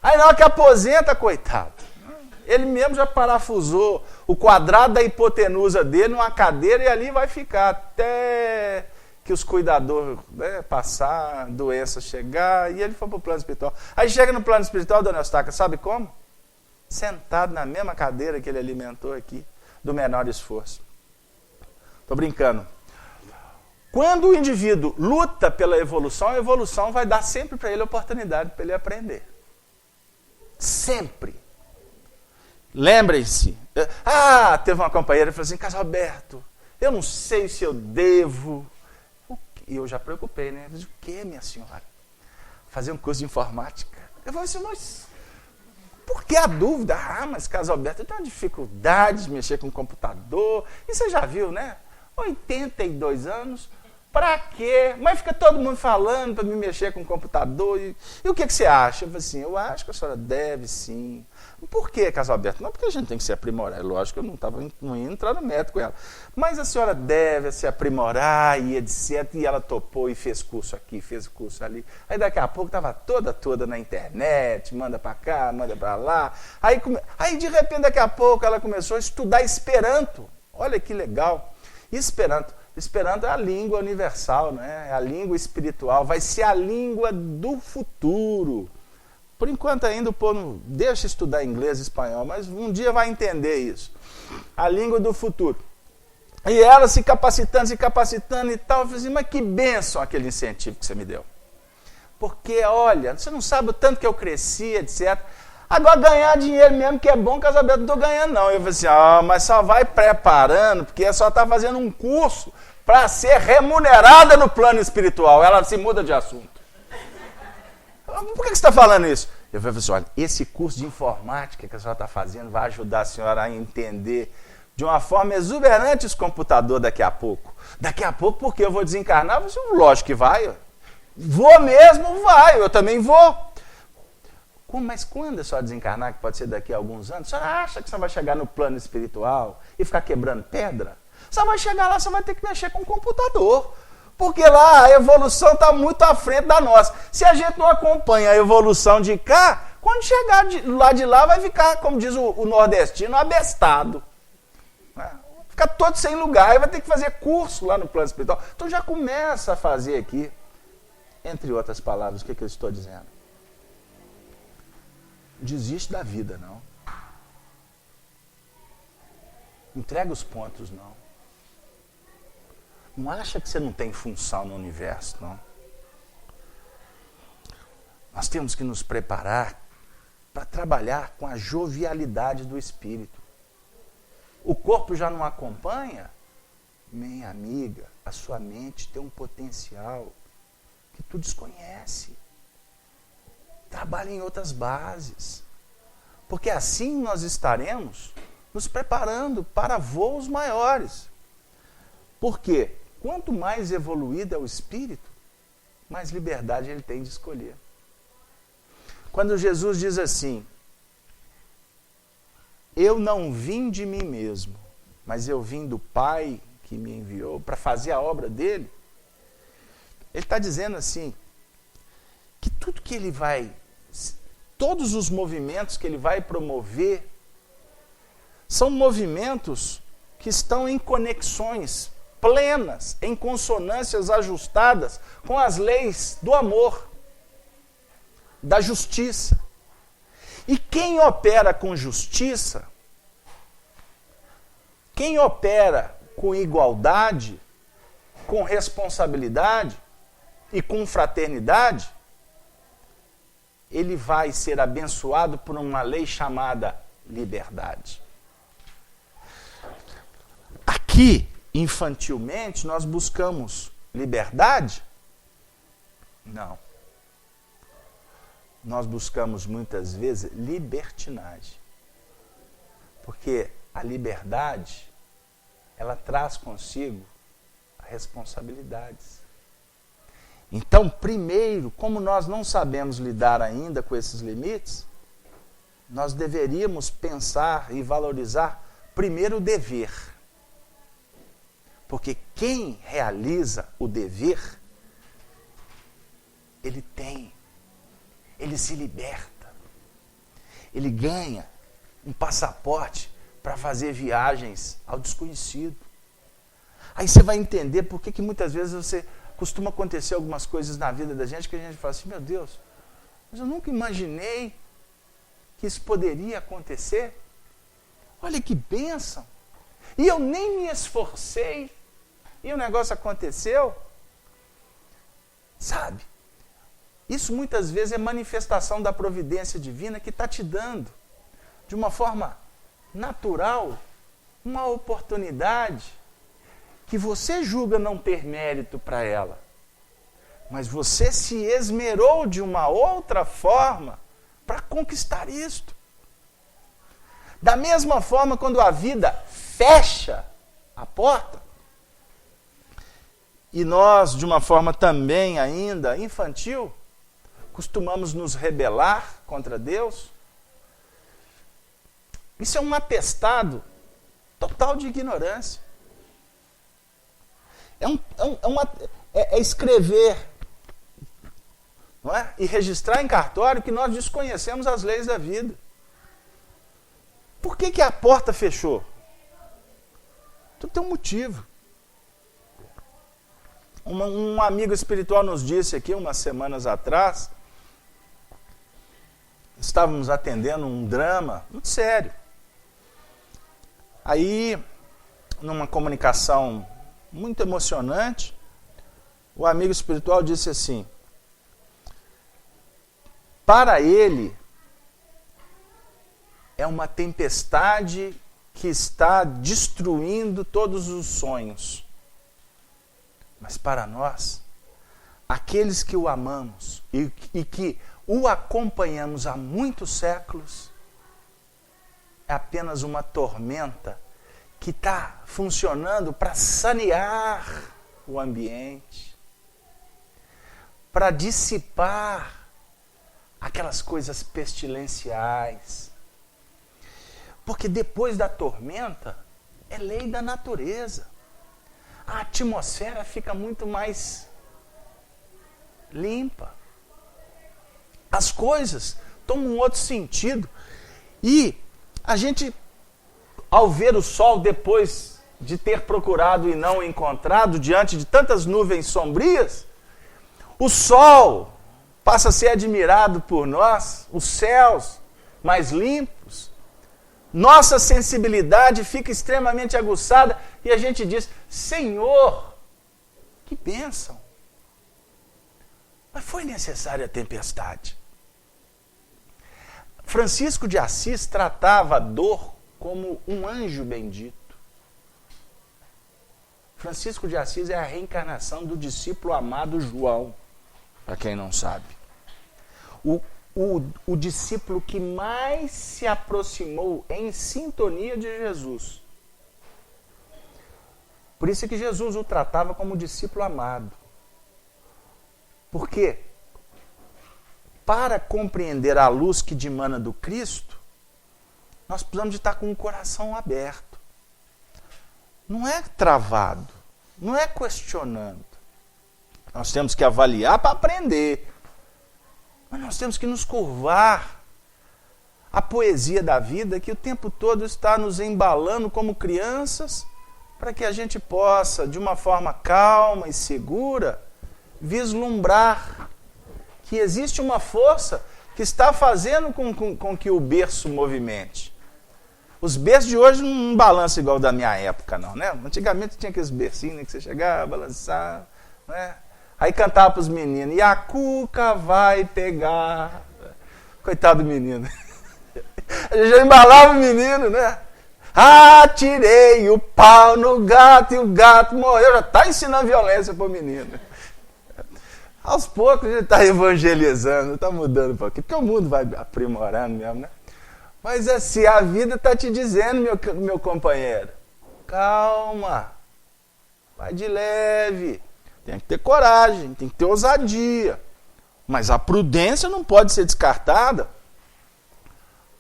Aí na hora que aposenta, coitado, ele mesmo já parafusou o quadrado da hipotenusa dele numa cadeira e ali vai ficar até que os cuidadores, né, passar, a doença chegar, e ele for para o plano espiritual. Aí chega no plano espiritual, dona Eustáquia, sabe como? Sentado na mesma cadeira que ele alimentou aqui, do menor esforço. Estou brincando. Quando o indivíduo luta pela evolução, a evolução vai dar sempre para ele a oportunidade para ele aprender. Sempre. Lembrem-se. Teve uma companheira que falou assim, Carlos Alberto, eu não sei se eu devo. E eu já preocupei, né? Eu disse, o que, minha senhora? Fazer um curso de informática? Eu falei assim, mas por que a dúvida? Mas Carlos Alberto, eu tenho uma dificuldade de mexer com o computador. E você já viu, né? 82 anos, pra quê? Mas fica todo mundo falando para me mexer com o computador. E o que você acha? Eu falei assim, eu acho que a senhora deve sim. Por que, Carlos Alberto? Não, porque a gente tem que se aprimorar. Lógico que eu não ia entrar no método com ela. Mas a senhora deve se aprimorar e etc. E ela topou e fez curso aqui, fez curso ali. Aí daqui a pouco estava toda na internet, manda para cá, manda para lá. Aí de repente, daqui a pouco, ela começou a estudar Esperanto. Olha que legal. Esperanto. Esperanto é a língua universal, né? É a língua espiritual. Vai ser a língua do futuro. Por enquanto ainda o povo não deixa estudar inglês e espanhol, mas um dia vai entender isso. A língua do futuro. E ela se capacitando e tal. Eu falei assim, mas que bênção aquele incentivo que você me deu. Porque, olha, você não sabe o tanto que eu cresci, etc. Agora ganhar dinheiro mesmo, que é bom, Carlos Alberto, não estou ganhando não. Eu falei assim, mas só vai preparando, porque só está fazendo um curso para ser remunerada no plano espiritual. Ela se muda de assunto. Por que você está falando isso? Eu falei assim, olha, esse curso de informática que a senhora está fazendo vai ajudar a senhora a entender de uma forma exuberante os computadores daqui a pouco. Daqui a pouco, porque eu vou desencarnar? Eu falei, lógico que vai. Vou mesmo, vai, eu também vou. Mas quando a senhora desencarnar, que pode ser daqui a alguns anos, a senhora acha que você vai chegar no plano espiritual e ficar quebrando pedra? Você vai chegar lá, você vai ter que mexer com o computador. Porque lá a evolução está muito à frente da nossa. Se a gente não acompanha a evolução de cá, quando chegar de lá vai ficar, como diz o nordestino, abestado. Fica todo sem lugar, e vai ter que fazer curso lá no plano espiritual. Então já começa a fazer aqui, entre outras palavras, o que eu estou dizendo? Desiste da vida, não. Entrega os pontos, não. Não acha que você não tem função no universo, não. Nós temos que nos preparar para trabalhar com a jovialidade do espírito. O corpo já não acompanha? Minha amiga, a sua mente tem um potencial que tu desconhece. Trabalhe em outras bases. Porque assim nós estaremos nos preparando para voos maiores. Por quê? Quanto mais evoluído é o espírito, mais liberdade ele tem de escolher. Quando Jesus diz assim, eu não vim de mim mesmo, mas eu vim do Pai que me enviou para fazer a obra dele, ele está dizendo assim, tudo que ele vai, todos os movimentos que ele vai promover, são movimentos que estão em conexões plenas, em consonâncias ajustadas com as leis do amor, da justiça. E quem opera com justiça, quem opera com igualdade, com responsabilidade e com fraternidade, ele vai ser abençoado por uma lei chamada liberdade. Aqui, infantilmente, nós buscamos liberdade? Não. Nós buscamos muitas vezes libertinagem. Porque a liberdade, ela traz consigo responsabilidades. Então, primeiro, como nós não sabemos lidar ainda com esses limites, nós deveríamos pensar e valorizar primeiro o dever. Porque quem realiza o dever, ele se liberta. Ele ganha um passaporte para fazer viagens ao desconhecido. Aí você vai entender por que muitas vezes costuma acontecer algumas coisas na vida da gente que a gente fala assim, meu Deus, mas eu nunca imaginei que isso poderia acontecer. Olha que bênção. E eu nem me esforcei. E o negócio aconteceu. Sabe? Isso muitas vezes é manifestação da providência divina que está te dando, de uma forma natural, uma oportunidade que você julga não ter mérito para ela. Mas você se esmerou de uma outra forma para conquistar isto. Da mesma forma, quando a vida fecha a porta, e nós, de uma forma também ainda infantil, costumamos nos rebelar contra Deus, isso é um atestado total de ignorância. É escrever, não é? E registrar em cartório que nós desconhecemos as leis da vida. Por que a porta fechou? Tudo tem um motivo. Um amigo espiritual nos disse aqui, umas semanas atrás, estávamos atendendo um drama muito sério. Aí, numa comunicação muito emocionante, o amigo espiritual disse assim, para ele, é uma tempestade que está destruindo todos os sonhos. Mas para nós, aqueles que o amamos e que o acompanhamos há muitos séculos, é apenas uma tormenta que está funcionando para sanear o ambiente, para dissipar aquelas coisas pestilenciais. Porque depois da tormenta, é lei da natureza. A atmosfera fica muito mais limpa. As coisas tomam um outro sentido. E a gente, ao ver o sol depois de ter procurado e não encontrado, diante de tantas nuvens sombrias, o sol passa a ser admirado por nós, os céus mais limpos, nossa sensibilidade fica extremamente aguçada e a gente diz, Senhor, que bênção. Mas foi necessária a tempestade. Francisco de Assis tratava a dor como um anjo bendito. Francisco de Assis é a reencarnação do discípulo amado João, para quem não sabe. O discípulo que mais se aproximou em sintonia de Jesus. Por isso que Jesus o tratava como discípulo amado. Porque, para compreender a luz que dimana do Cristo, nós precisamos de estar com o coração aberto. Não é travado, não é questionando. Nós temos que avaliar para aprender. Mas nós temos que nos curvar à poesia da vida, que o tempo todo está nos embalando como crianças, para que a gente possa, de uma forma calma e segura, vislumbrar que existe uma força que está fazendo com que o berço movimente. Os berços de hoje não balançam igual da minha época, não, né? Antigamente tinha aqueles bercinhos, né, que você chegava, balançava, né? Aí cantava para os meninos, e a cuca vai pegar. Coitado do menino. A gente já embalava o menino, né? Atirei o pau no gato e o gato morreu. Já está ensinando violência para o menino. Aos poucos a gente está evangelizando, está mudando um pouquinho, porque o mundo vai aprimorando mesmo, né? Mas assim, a vida está te dizendo, meu companheiro, calma, vai de leve, tem que ter coragem, tem que ter ousadia, mas a prudência não pode ser descartada.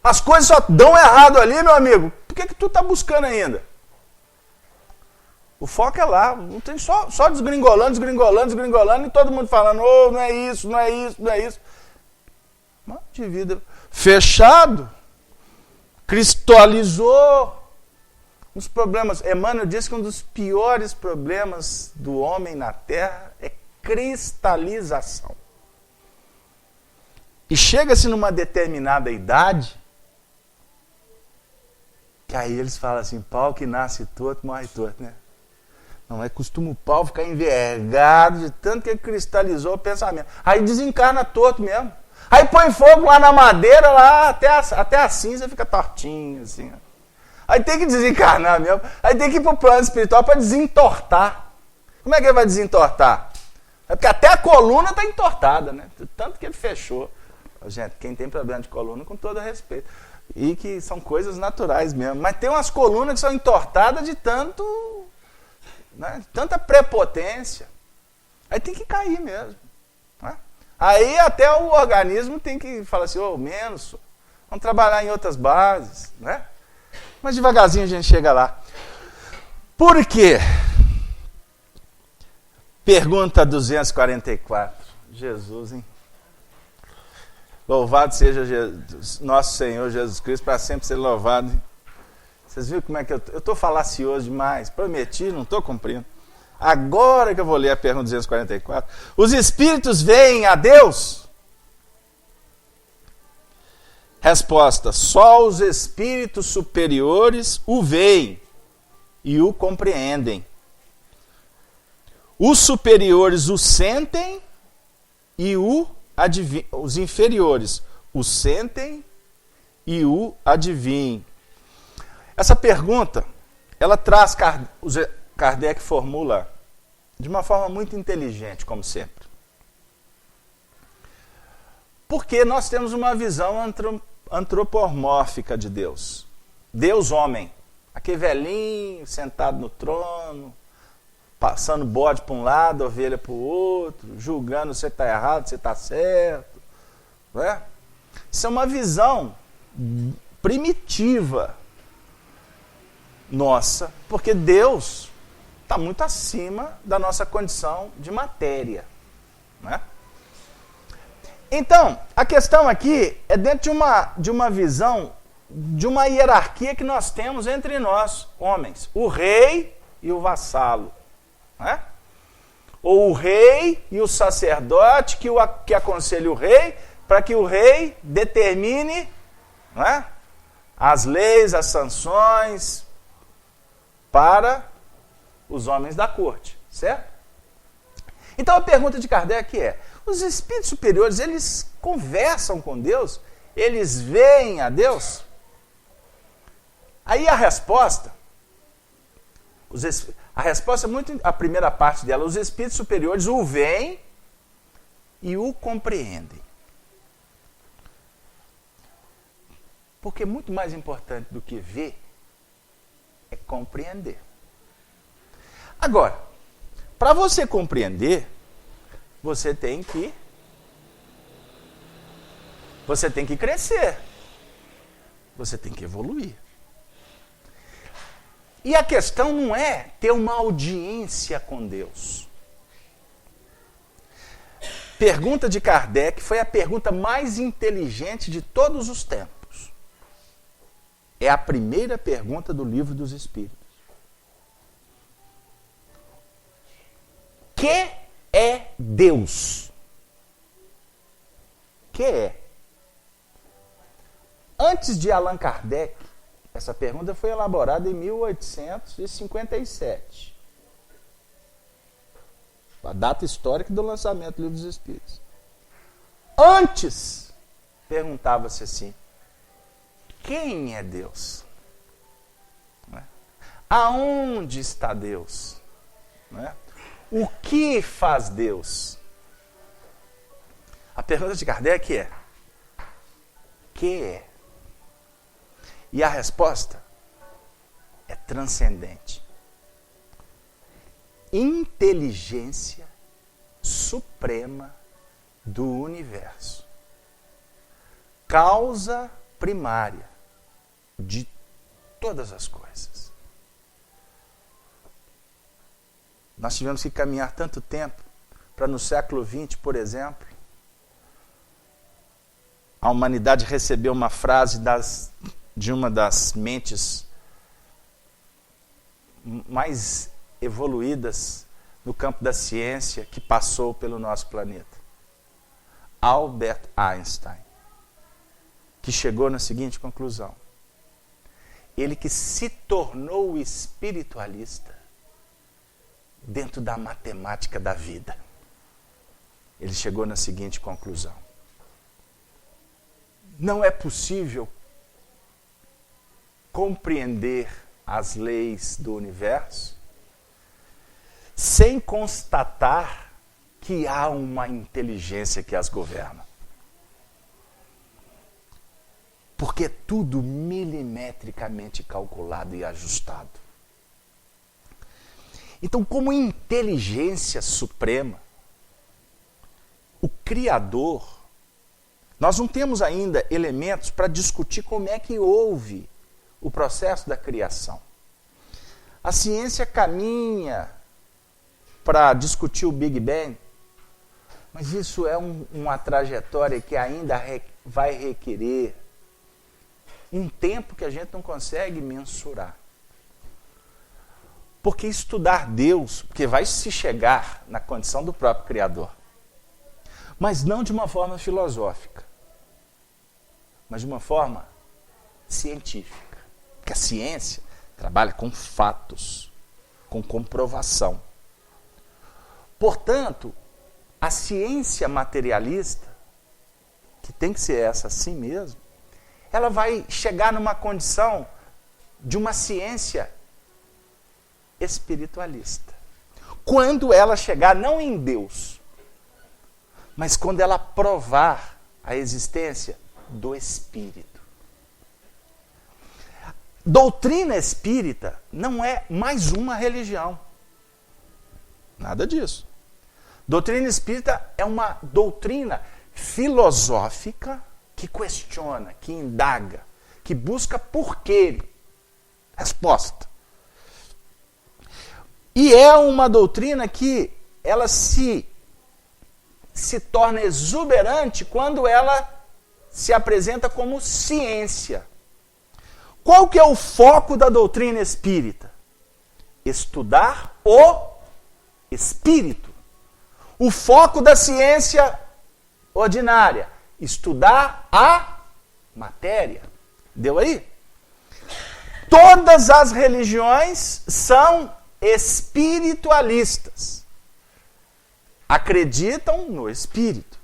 As coisas só dão errado ali, meu amigo, por que tu está buscando ainda? O foco é lá, não tem só desgringolando, e todo mundo falando, oh, não é isso, não é isso, não é isso. Mano de vida fechado, cristalizou os problemas. Emmanuel diz que um dos piores problemas do homem na Terra é cristalização. E chega-se numa determinada idade, que aí eles falam assim, pau que nasce torto, morre torto, né? Não é costume o pau ficar envergado de tanto que ele cristalizou o pensamento. Aí desencarna torto mesmo. Aí põe fogo lá na madeira, lá até a cinza fica tortinho, assim. Aí tem que desencarnar mesmo. Aí tem que ir pro plano espiritual para desentortar. Como é que ele vai desentortar? É porque até a coluna está entortada, né? Tanto que ele fechou. Gente, quem tem problema de coluna, com todo respeito. E que são coisas naturais mesmo. Mas tem umas colunas que são entortadas de tanto... né? Tanta prepotência. Aí tem que cair mesmo. Né? Aí até o organismo tem que falar assim, menos, vamos trabalhar em outras bases. Né? Mas devagarzinho a gente chega lá. Por quê? Pergunta 244. Jesus, hein? Louvado seja Jesus, nosso Senhor Jesus Cristo, para sempre ser louvado. Hein? Vocês viram como é que eu estou falacioso demais? Prometi, não estou cumprindo. Agora que eu vou ler a pergunta 244. Os espíritos veem a Deus? Resposta: só os espíritos superiores o veem e o compreendem. Os superiores o sentem e os inferiores o sentem e o adivinham. Essa pergunta, ela traz, Kardec formula de uma forma muito inteligente, como sempre. Porque nós temos uma visão antropomórfica de Deus. Deus homem, aquele velhinho sentado no trono, passando bode para um lado, ovelha para o outro, julgando se você está errado, se você está certo. Não é? Isso é uma visão primitiva nossa, porque Deus está muito acima da nossa condição de matéria. Né? Então, a questão aqui é dentro de uma visão, de uma hierarquia que nós temos entre nós, homens. O rei e o vassalo. Né? Ou o rei e o sacerdote que aconselha o rei, para que o rei determine, né, as leis, as sanções para os homens da corte, certo? Então a pergunta de Kardec é, os espíritos superiores, eles conversam com Deus? Eles veem a Deus? Aí a resposta é muito, a primeira parte dela, os espíritos superiores o veem e o compreendem. Porque muito mais importante do que ver é compreender. Agora, para você compreender, você tem que crescer. Você tem que evoluir. E a questão não é ter uma audiência com Deus. pergunta de Kardec foi a pergunta mais inteligente de todos os tempos. É a primeira pergunta do Livro dos Espíritos. Que é Deus? Que é? Antes de Allan Kardec, essa pergunta foi elaborada em 1857. A data histórica do lançamento do Livro dos Espíritos. Antes, perguntava-se assim, quem é Deus? Não é? Aonde está Deus? Não é? O que faz Deus? A pergunta de Kardec é, que é? E a resposta é transcendente. Inteligência suprema do universo. Causa primária de todas as coisas. Nós tivemos que caminhar tanto tempo para no século XX, por exemplo, a humanidade receber uma frase de uma das mentes mais evoluídas no campo da ciência que passou pelo nosso planeta. Albert Einstein, que chegou na seguinte conclusão. Ele que se tornou espiritualista dentro da matemática da vida. Ele chegou na seguinte conclusão. Não é possível compreender as leis do universo sem constatar que há uma inteligência que as governa. Porque é tudo milimetricamente calculado e ajustado. Então, como inteligência suprema, o Criador, nós não temos ainda elementos para discutir como é que houve o processo da criação. A ciência caminha para discutir o Big Bang, mas isso é uma trajetória que ainda vai requerer um tempo que a gente não consegue mensurar. Porque estudar Deus, porque vai se chegar na condição do próprio Criador, mas não de uma forma filosófica, mas de uma forma científica. Porque a ciência trabalha com fatos, com comprovação. Portanto, a ciência materialista, que tem que ser essa assim mesmo, ela vai chegar numa condição de uma ciência espiritualista. Quando ela chegar não em Deus, mas quando ela provar a existência do Espírito. Doutrina espírita não é mais uma religião. Nada disso. Doutrina espírita é uma doutrina filosófica que questiona, que indaga, que busca porquê. Resposta. E é uma doutrina que ela se torna exuberante quando ela se apresenta como ciência. Qual que é o foco da doutrina espírita? Estudar o espírito. O foco da ciência ordinária, estudar a matéria. Deu aí? Todas as religiões são espiritualistas. Acreditam no espírito.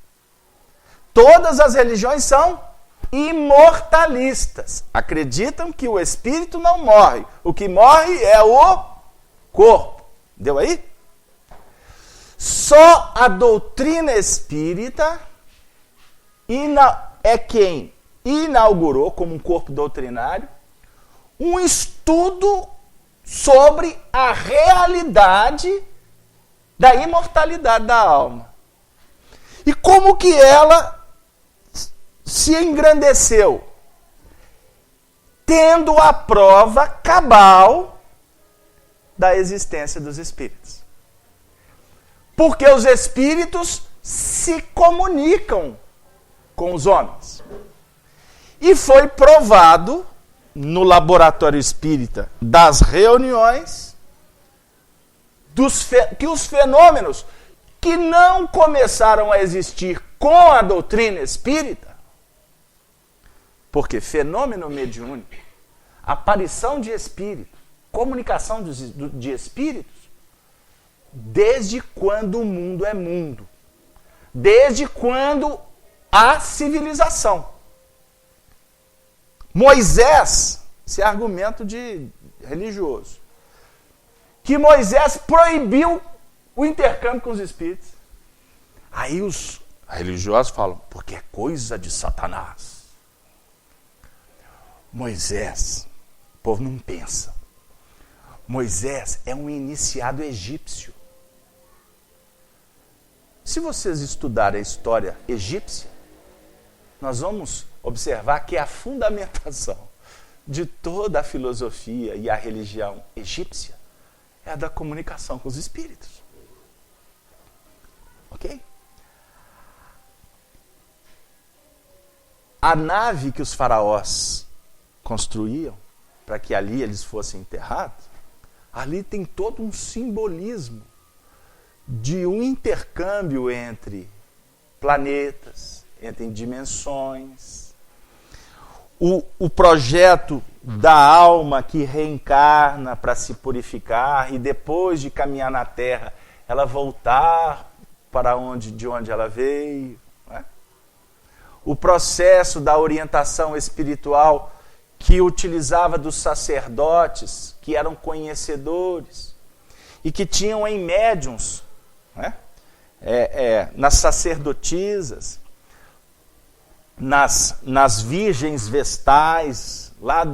Todas as religiões são imortalistas. Acreditam que o espírito não morre. O que morre é o corpo. Deu aí? Só a doutrina espírita é quem inaugurou, como um corpo doutrinário, um estudo sobre a realidade da imortalidade da alma. E como que ela se engrandeceu? Tendo a prova cabal da existência dos espíritos. Porque os espíritos se comunicam com os homens. E foi provado no laboratório espírita das reuniões que os fenômenos que não começaram a existir com a doutrina espírita, porque fenômeno mediúnico, aparição de espírito, comunicação de espíritos, desde quando o mundo é mundo, desde quando há civilização. Moisés, esse é argumento de religioso, que Moisés proibiu o intercâmbio com os espíritos. Aí os religiosos falam, porque é coisa de Satanás. Moisés, o povo não pensa. Moisés é um iniciado egípcio. Se vocês estudarem a história egípcia, nós vamos observar que a fundamentação de toda a filosofia e a religião egípcia é a da comunicação com os espíritos. Ok? A nave que os faraós construíam para que ali eles fossem enterrados, ali tem todo um simbolismo de um intercâmbio entre planetas, entre dimensões. O projeto da alma que reencarna para se purificar e depois de caminhar na Terra, ela voltar para de onde ela veio. Né? O processo da orientação espiritual que utilizava dos sacerdotes, que eram conhecedores e que tinham em médiuns, né? Nas sacerdotisas, nas virgens vestais, lá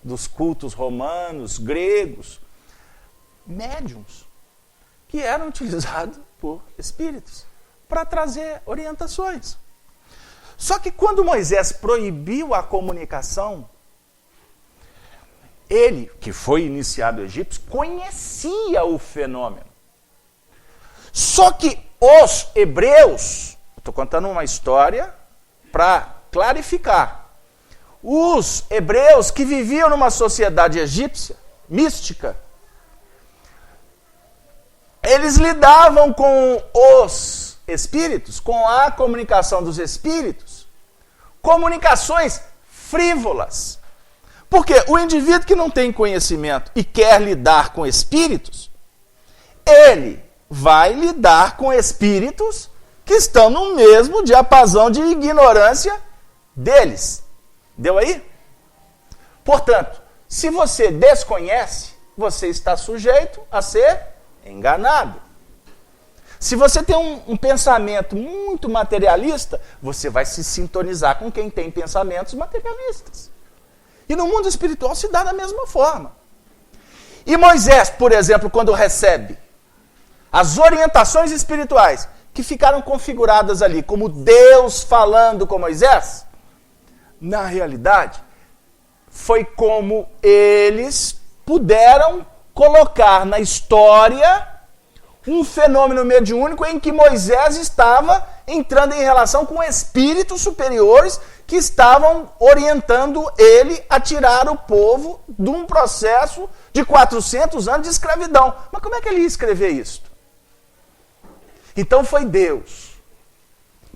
dos cultos romanos, gregos, médiuns, que eram utilizados por espíritos para trazer orientações. Só que quando Moisés proibiu a comunicação, ele, que foi iniciado egípcio, conhecia o fenômeno. Só que os hebreus, estou contando uma história para clarificar, os hebreus que viviam numa sociedade egípcia, mística, eles lidavam com os espíritos, com a comunicação dos espíritos, comunicações frívolas. Porque o indivíduo que não tem conhecimento e quer lidar com espíritos, ele vai lidar com espíritos que estão no mesmo diapasão de ignorância deles. Deu aí? Portanto, se você desconhece, você está sujeito a ser enganado. Se você tem um pensamento muito materialista, você vai se sintonizar com quem tem pensamentos materialistas. E no mundo espiritual se dá da mesma forma. E Moisés, por exemplo, quando recebe as orientações espirituais que ficaram configuradas ali como Deus falando com Moisés, na realidade, foi como eles puderam colocar na história um fenômeno mediúnico em que Moisés estava entrando em relação com espíritos superiores que estavam orientando ele a tirar o povo de um processo de 400 anos de escravidão. Mas como é que ele ia escrever isso? Então foi Deus.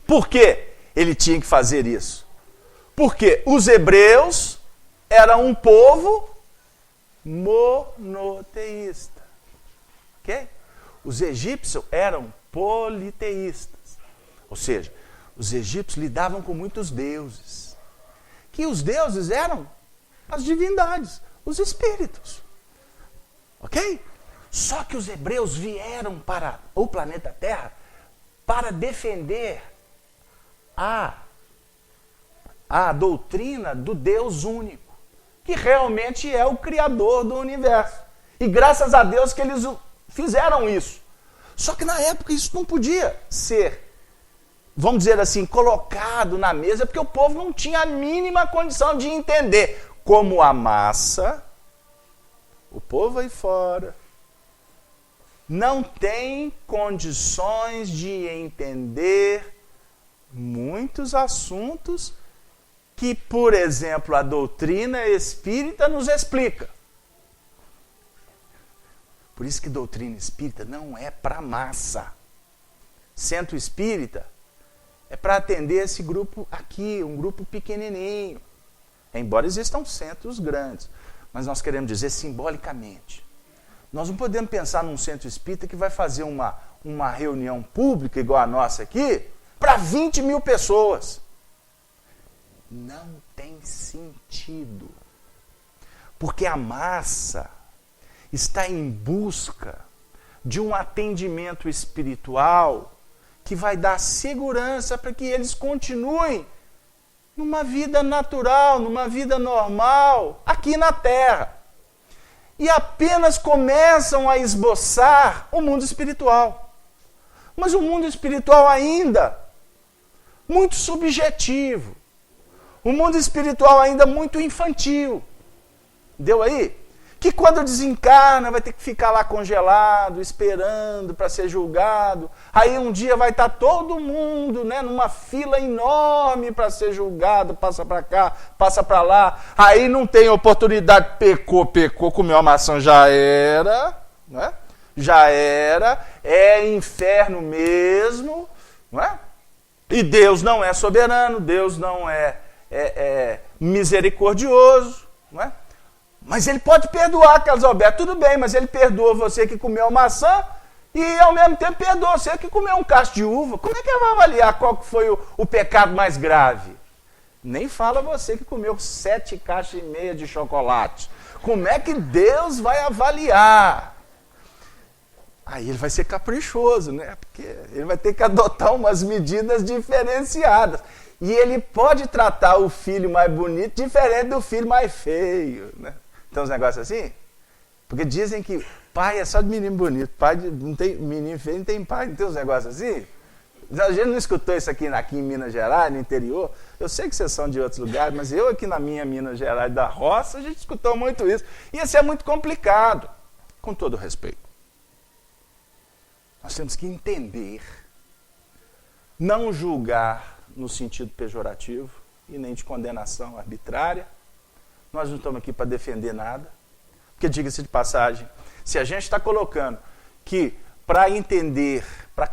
Por que ele tinha que fazer isso? Porque os hebreus eram um povo monoteísta. Ok? Os egípcios eram politeístas. Ou seja, os egípcios lidavam com muitos deuses. Que os deuses eram as divindades, os espíritos. Ok? Só que os hebreus vieram para o planeta Terra para defender a doutrina do Deus único, que realmente é o Criador do universo. E graças a Deus que eles fizeram isso. Só que na época isso não podia ser, vamos dizer assim, colocado na mesa, porque o povo não tinha a mínima condição de entender como a massa, o povo aí fora, não tem condições de entender muitos assuntos que, por exemplo, a doutrina espírita nos explica. Por isso que doutrina espírita não é para massa. Centro espírita é para atender esse grupo aqui, um grupo pequenininho. Embora existam centros grandes, mas nós queremos dizer simbolicamente. Nós não podemos pensar num centro espírita que vai fazer uma reunião pública igual a nossa aqui para 20 mil pessoas. Não tem sentido. Porque a massa está em busca de um atendimento espiritual que vai dar segurança para que eles continuem numa vida natural, numa vida normal, aqui na Terra. E apenas começam a esboçar o mundo espiritual. Mas o mundo espiritual ainda muito subjetivo. O mundo espiritual ainda muito infantil. Deu aí? Que quando desencarna vai ter que ficar lá congelado, esperando para ser julgado. Aí um dia vai estar todo mundo, né, numa fila enorme para ser julgado, passa para cá, passa para lá. Aí não tem oportunidade, pecou, comeu a maçã, já era, né? Já era, é inferno mesmo, não é? E Deus não é soberano, Deus não é misericordioso, não é? Mas ele pode perdoar, Carlos Alberto, tudo bem, mas ele perdoa você que comeu maçã e ao mesmo tempo perdoa você que comeu um cacho de uva. Como é que ele vai avaliar qual que foi o pecado mais grave? Nem fala você que comeu 7,5 caixas de chocolate. Como é que Deus vai avaliar? Aí ele vai ser caprichoso, né? Porque ele vai ter que adotar umas medidas diferenciadas. E ele pode tratar o filho mais bonito diferente do filho mais feio, né? Tem uns negócios assim? Porque dizem que pai é só de menino bonito, não tem, menino feio não tem pai, não tem uns negócios assim? A gente não escutou isso aqui em Minas Gerais, no interior. Eu sei que vocês são de outros lugares, mas eu aqui na minha Minas Gerais da roça, a gente escutou muito isso. E isso é muito complicado, com todo respeito. Nós temos que entender, não julgar no sentido pejorativo e nem de condenação arbitrária. Nós não estamos aqui para defender nada. Porque, diga-se de passagem, se a gente está colocando que para entender, para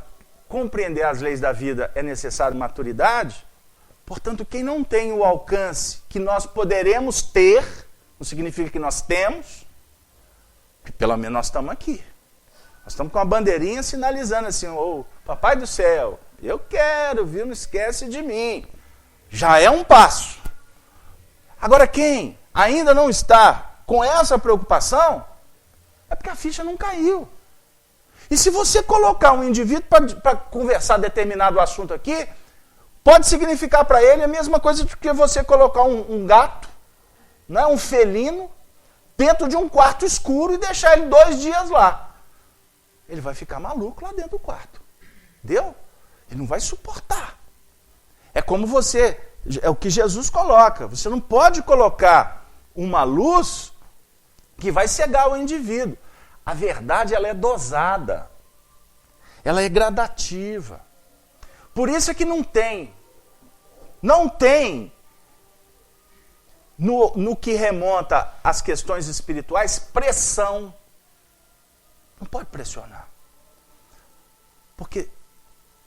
compreender as leis da vida é necessário maturidade, portanto, quem não tem o alcance que nós poderemos ter, não significa que nós temos, que pelo menos nós estamos aqui. Nós estamos com uma bandeirinha sinalizando assim, ô, Papai do Céu, eu quero, viu? Não esquece de mim. Já é um passo. Agora, quem ainda não está com essa preocupação, é porque a ficha não caiu. E se você colocar um indivíduo para conversar determinado assunto aqui, pode significar para ele a mesma coisa do que você colocar um gato, né, um felino, dentro de um quarto escuro e deixar ele 2 dias lá. Ele vai ficar maluco lá dentro do quarto. Deu? Ele não vai suportar. É como é o que Jesus coloca. Você não pode colocar uma luz que vai cegar o indivíduo. A verdade, ela é dosada. Ela é gradativa. Por isso é que não tem no que remonta às questões espirituais pressão. Não pode pressionar. Porque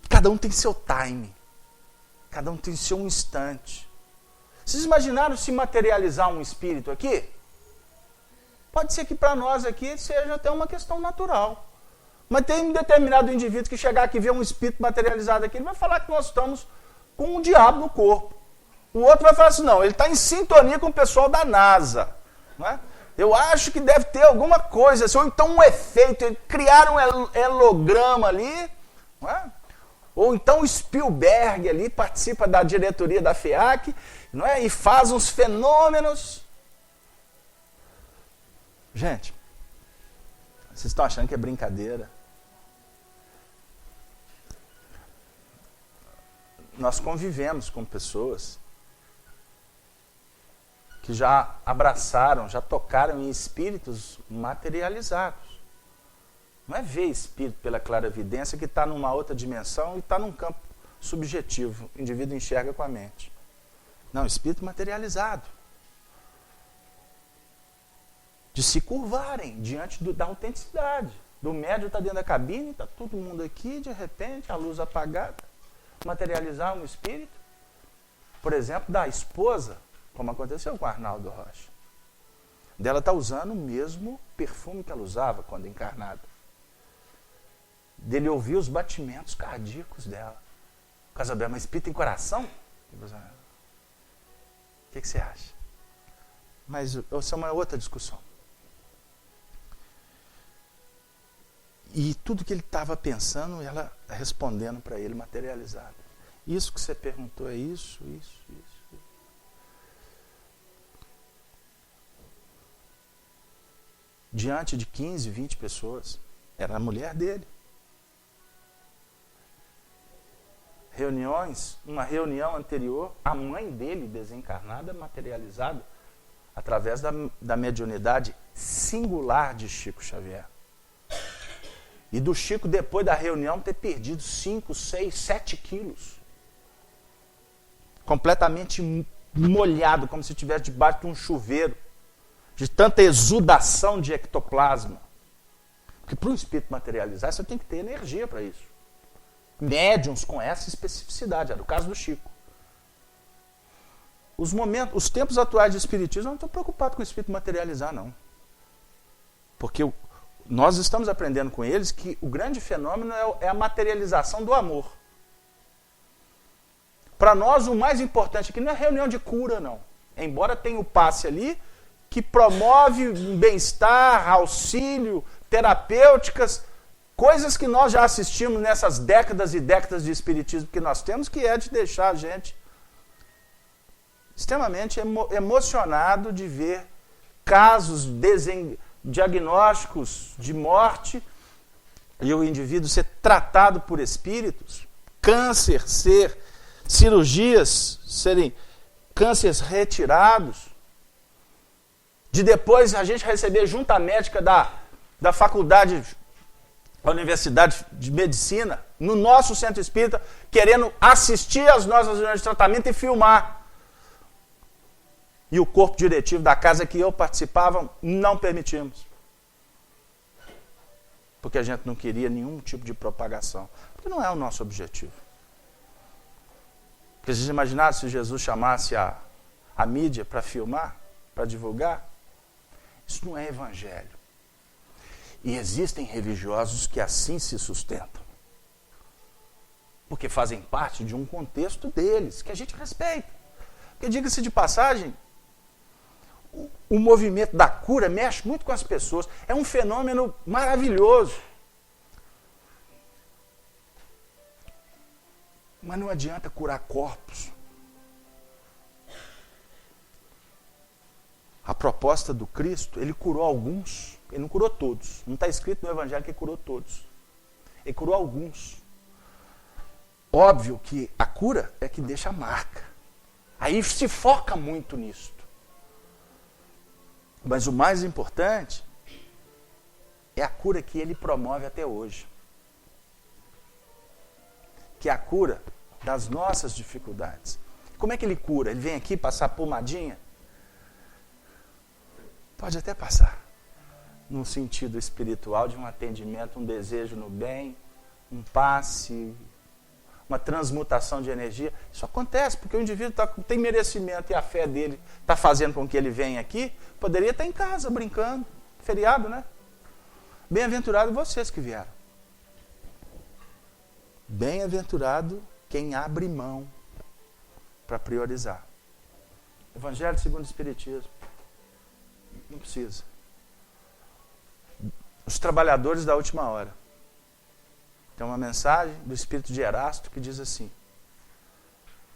cada um tem seu time. Cada um tem seu instante. Vocês imaginaram se materializar um espírito aqui? Pode ser que para nós aqui seja até uma questão natural. Mas tem um determinado indivíduo que chegar aqui e ver um espírito materializado aqui, ele vai falar que nós estamos com um diabo no corpo. O outro vai falar assim, não, ele está em sintonia com o pessoal da NASA. Não é? Eu acho que deve ter alguma coisa, ou então um efeito, criaram um holograma ali, não é? Ou então o Spielberg ali participa da diretoria da FEAC, não é? E faz uns fenômenos. Gente, vocês estão achando que é brincadeira? Nós convivemos com pessoas que já abraçaram, já tocaram em espíritos materializados. Não é ver espírito pela clarividência que está numa outra dimensão e está num campo subjetivo. O indivíduo enxerga com a mente. Não, espírito materializado. De se curvarem diante da autenticidade. Do médium está dentro da cabine, está todo mundo aqui, de repente, a luz apagada. Materializar um espírito. Por exemplo, da esposa, como aconteceu com Arnaldo Rocha. Dela está usando o mesmo perfume que ela usava quando encarnada. Dele ouvir os batimentos cardíacos dela. Por causa dela, mas espírito em coração? O que você acha? Mas essa é uma outra discussão. E tudo que ele estava pensando, ela respondendo para ele, materializado. Isso que você perguntou é isso. Diante de 15, 20 pessoas. Era a mulher dele. Reuniões, uma reunião anterior, a mãe dele desencarnada, materializada, através da mediunidade singular de Chico Xavier. E do Chico, depois da reunião, ter perdido 5, 6, 7 quilos. Completamente molhado, como se estivesse debaixo de um chuveiro. De tanta exudação de ectoplasma. Porque para um espírito materializar, você tem que ter energia para isso. Médiuns com essa especificidade, era o caso do Chico. Os tempos atuais de espiritismo, eu não estou preocupado com o espírito materializar, não. Porque nós estamos aprendendo com eles que o grande fenômeno é a materialização do amor. Para nós, o mais importante aqui não é reunião de cura, não. Embora tenha o passe ali, que promove um bem-estar, auxílio, terapêuticas, coisas que nós já assistimos nessas décadas e décadas de espiritismo que nós temos, que é de deixar a gente extremamente emocionado de ver casos, diagnósticos de morte e o indivíduo ser tratado por espíritos, cirurgias serem cânceres retirados, de depois a gente receber junta médica da faculdade, da Universidade de Medicina, no nosso centro espírita, querendo assistir às nossas reuniões de tratamento e filmar. E o corpo diretivo da casa que eu participava, não permitimos. Porque a gente não queria nenhum tipo de propagação. Porque não é o nosso objetivo. Porque vocês imaginaram se Jesus chamasse a mídia para filmar, para divulgar? Isso não é evangelho. E existem religiosos que assim se sustentam. Porque fazem parte de um contexto deles, que a gente respeita. Porque, diga-se de passagem, o movimento da cura mexe muito com as pessoas. É um fenômeno maravilhoso. Mas não adianta curar corpos. A proposta do Cristo, ele curou alguns, ele não curou todos. Não está escrito no Evangelho que ele curou todos. Ele curou alguns. Óbvio que a cura é que deixa a marca. Aí se foca muito nisso. Mas o mais importante é a cura que ele promove até hoje. Que é a cura das nossas dificuldades. Como é que ele cura? Ele vem aqui passar pomadinha? Pode até passar. No sentido espiritual de um atendimento, um desejo no bem, um passe, uma transmutação de energia. Isso acontece porque o indivíduo tem merecimento e a fé dele está fazendo com que ele venha aqui. Poderia estar em casa brincando. Feriado, né? Bem-aventurado vocês que vieram. Bem-aventurado quem abre mão para priorizar. Evangelho segundo o Espiritismo. Não precisa. Os trabalhadores da última hora. Tem uma mensagem do Espírito de Erasto que diz assim: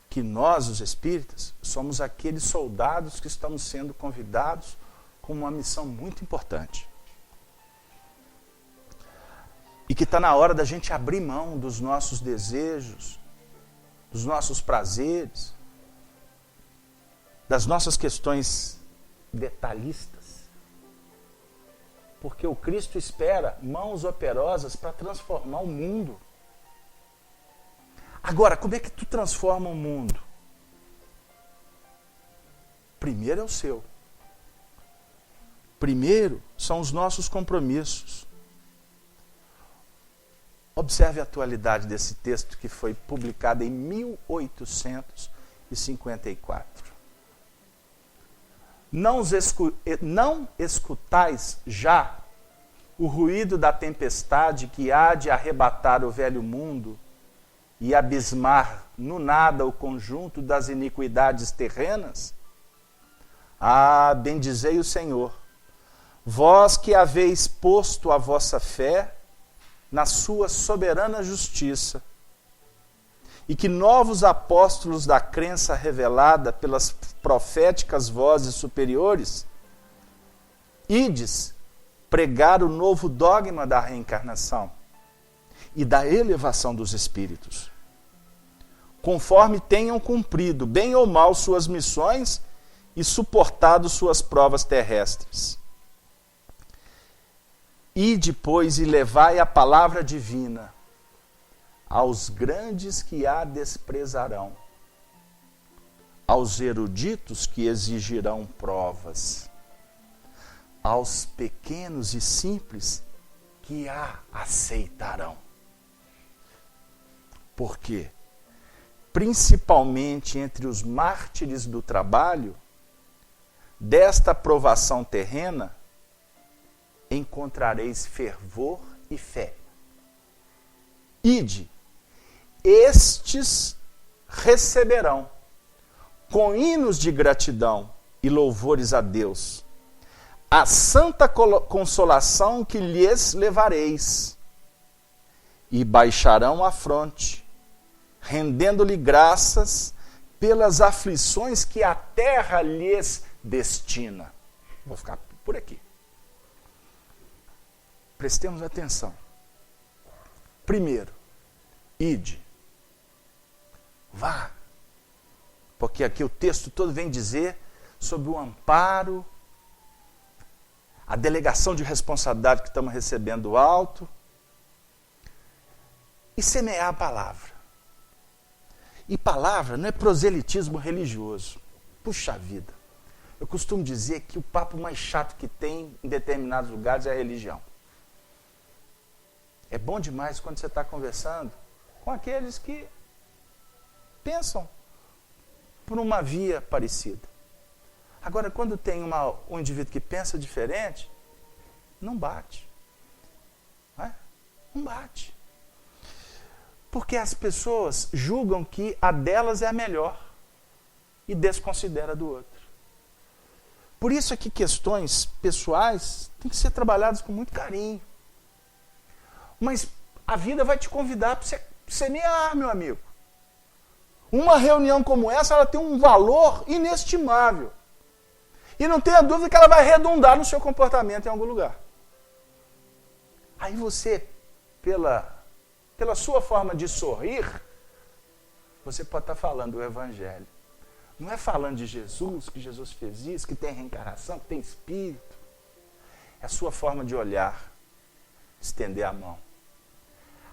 que nós, os espíritas, somos aqueles soldados que estamos sendo convidados com uma missão muito importante. E que está na hora da gente abrir mão dos nossos desejos, dos nossos prazeres, das nossas questões detalhistas, Porque o Cristo espera mãos operosas para transformar o mundo. Agora, como é que tu transforma o mundo? Primeiro é o seu. Primeiro são os nossos compromissos. Observe a atualidade desse texto que foi publicado em 1854. Não escutais já o ruído da tempestade que há de arrebatar o velho mundo e abismar no nada o conjunto das iniquidades terrenas? Ah, bendizei o Senhor, vós que haveis posto a vossa fé na sua soberana justiça, e que novos apóstolos da crença revelada pelas proféticas vozes superiores, ides pregar o novo dogma da reencarnação e da elevação dos espíritos, conforme tenham cumprido, bem ou mal, suas missões e suportado suas provas terrestres. Ide, pois, e levai a palavra divina aos grandes que a desprezarão, aos eruditos que exigirão provas, aos pequenos e simples que a aceitarão. Por quê? Principalmente entre os mártires do trabalho, desta provação terrena, encontrareis fervor e fé. Ide, estes receberão, com hinos de gratidão e louvores a Deus, a santa consolação que lhes levareis, e baixarão a fronte, rendendo-lhe graças pelas aflições que a terra lhes destina. Vou ficar por aqui. Prestemos atenção. Primeiro, ide. Vá. Porque aqui o texto todo vem dizer sobre o amparo, a delegação de responsabilidade que estamos recebendo do alto, e semear a palavra. E palavra não é proselitismo religioso. Puxa vida. Eu costumo dizer que o papo mais chato que tem em determinados lugares é a religião. É bom demais quando você está conversando com aqueles que pensam por uma via parecida. Agora, quando tem um indivíduo que pensa diferente, não bate. Não bate. Porque as pessoas julgam que a delas é a melhor e desconsidera a do outro. Por isso é que questões pessoais têm que ser trabalhadas com muito carinho. Mas a vida vai te convidar para você semear, meu amigo. Uma reunião como essa, ela tem um valor inestimável. E não tenha dúvida que ela vai redundar no seu comportamento em algum lugar. Aí você, pela sua forma de sorrir, você pode estar falando do Evangelho. Não é falando de Jesus, que Jesus fez isso, que tem reencarnação, que tem espírito. É a sua forma de olhar, estender a mão.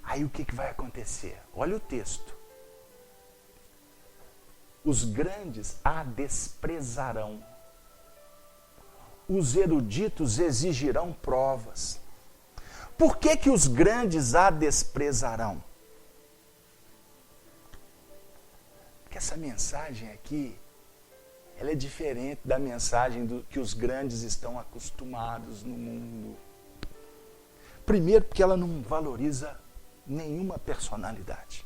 Aí o que vai acontecer? Olha o texto. Os grandes a desprezarão. Os eruditos exigirão provas. Por que os grandes a desprezarão? Porque essa mensagem aqui, ela é diferente da mensagem que os grandes estão acostumados no mundo. Primeiro, porque ela não valoriza nenhuma personalidade.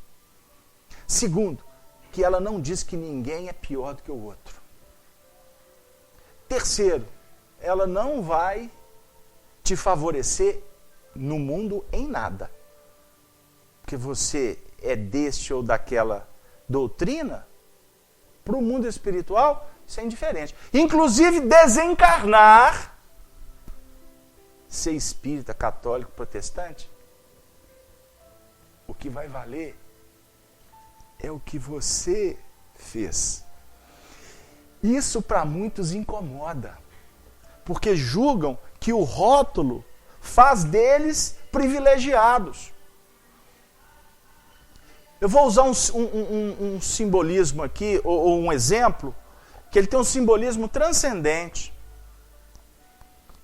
Segundo, que ela não diz que ninguém é pior do que o outro. Terceiro, ela não vai te favorecer no mundo em nada. Porque você é deste ou daquela doutrina, para o mundo espiritual, isso é indiferente. Inclusive desencarnar, ser espírita, católico, protestante, o que vai valer é o que você fez. Isso para muitos incomoda, porque julgam que o rótulo faz deles privilegiados. Eu vou usar um simbolismo aqui, ou um exemplo, que ele tem um simbolismo transcendente.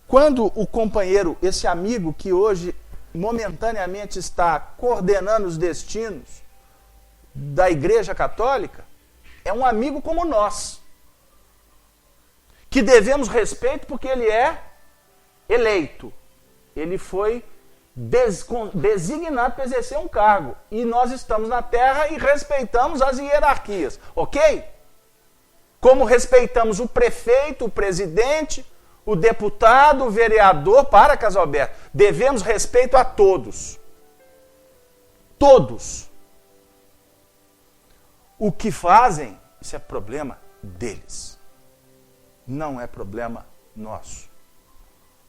Quando o companheiro, esse amigo que hoje momentaneamente está coordenando os destinos da Igreja Católica, é um amigo como nós, que devemos respeito porque ele é eleito. Ele foi designado para exercer um cargo. E nós estamos na terra e respeitamos as hierarquias. Ok? Como respeitamos o prefeito, o presidente, o deputado, o vereador, para Casalberto. Devemos respeito a todos. Todos. O que fazem, isso é problema deles. Não é problema nosso.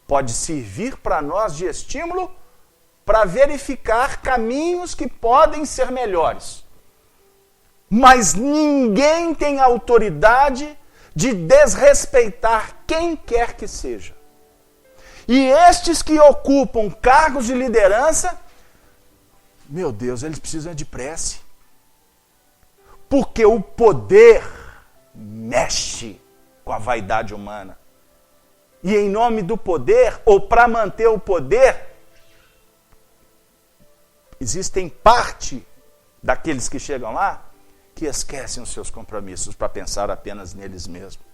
Pode servir para nós de estímulo para verificar caminhos que podem ser melhores. Mas ninguém tem autoridade de desrespeitar quem quer que seja. E estes que ocupam cargos de liderança, meu Deus, eles precisam de prece. Porque o poder mexe com a vaidade humana. E em nome do poder, ou para manter o poder, existem parte daqueles que chegam lá que esquecem os seus compromissos para pensar apenas neles mesmos.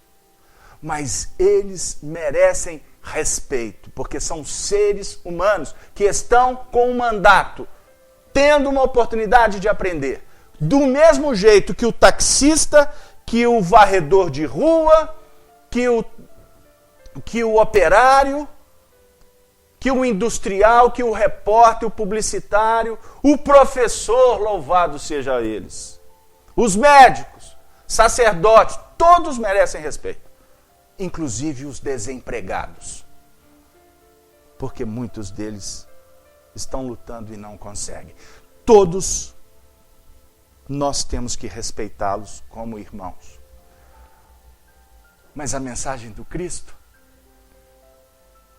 Mas eles merecem respeito, porque são seres humanos que estão com um mandato, tendo uma oportunidade de aprender. Do mesmo jeito que o taxista, que o varredor de rua, que o operário, que o industrial, que o repórter, o publicitário, o professor, louvado seja eles. Os médicos, sacerdotes, todos merecem respeito. Inclusive os desempregados. Porque muitos deles estão lutando e não conseguem. Todos nós temos que respeitá-los como irmãos. Mas a mensagem do Cristo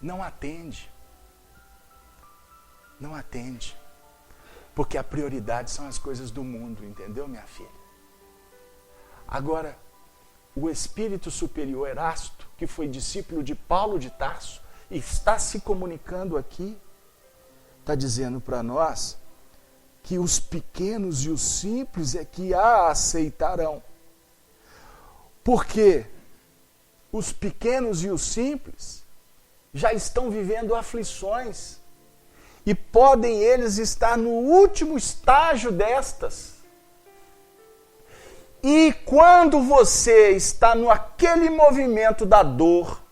não atende. Não atende. Porque a prioridade são as coisas do mundo, entendeu, minha filha? Agora, o espírito superior Erasto, que foi discípulo de Paulo de Tarso, e está se comunicando aqui, está dizendo para nós que os pequenos e os simples é que a aceitarão. Porque os pequenos e os simples já estão vivendo aflições e podem eles estar no último estágio destas. E quando você está naquele movimento da dor,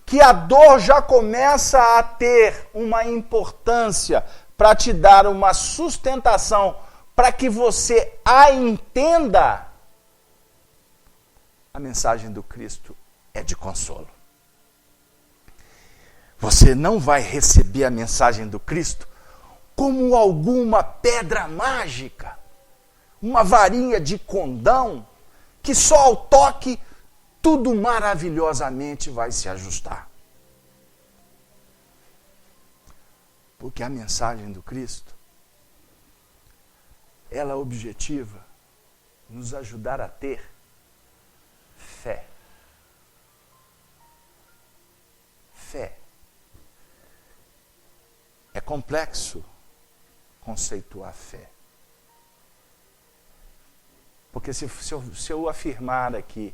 que a dor já começa a ter uma importância para te dar uma sustentação, para que você a entenda, a mensagem do Cristo é de consolo. Você não vai receber a mensagem do Cristo como alguma pedra mágica, uma varinha de condão, que só ao toque tudo maravilhosamente vai se ajustar. Porque a mensagem do Cristo, ela objetiva nos ajudar a ter fé. Fé. É complexo conceituar fé. Porque se eu afirmar aqui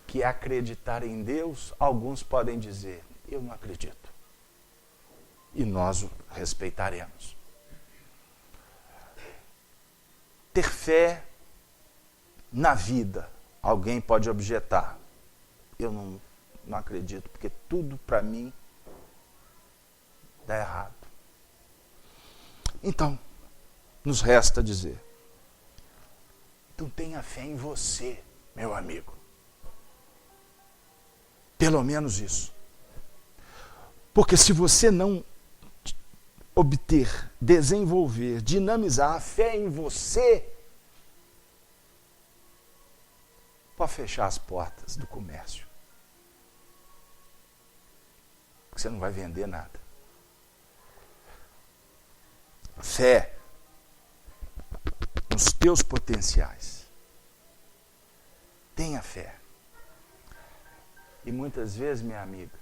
que acreditar em Deus, alguns podem dizer, eu não acredito. E nós o respeitaremos. Ter fé na vida, alguém pode objetar. Eu não acredito, porque tudo para mim dá errado. Então, nos resta dizer, então tenha fé em você, meu amigo. Pelo menos isso. Porque se você não obter, desenvolver, dinamizar a fé em você, pode fechar as portas do comércio. porque você não vai vender nada. Fé nos teus potenciais. Tenha fé. E muitas vezes, minha amiga,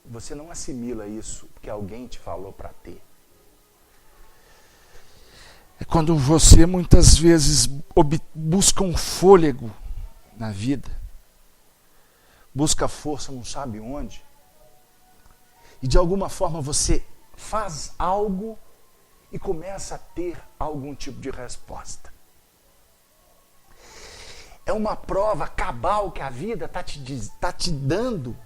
você não assimila isso porque alguém te falou para ter. É quando você muitas vezes busca um fôlego na vida, busca força não sabe onde, e de alguma forma você faz algo e começa a ter algum tipo de resposta. É uma prova cabal que a vida está te dando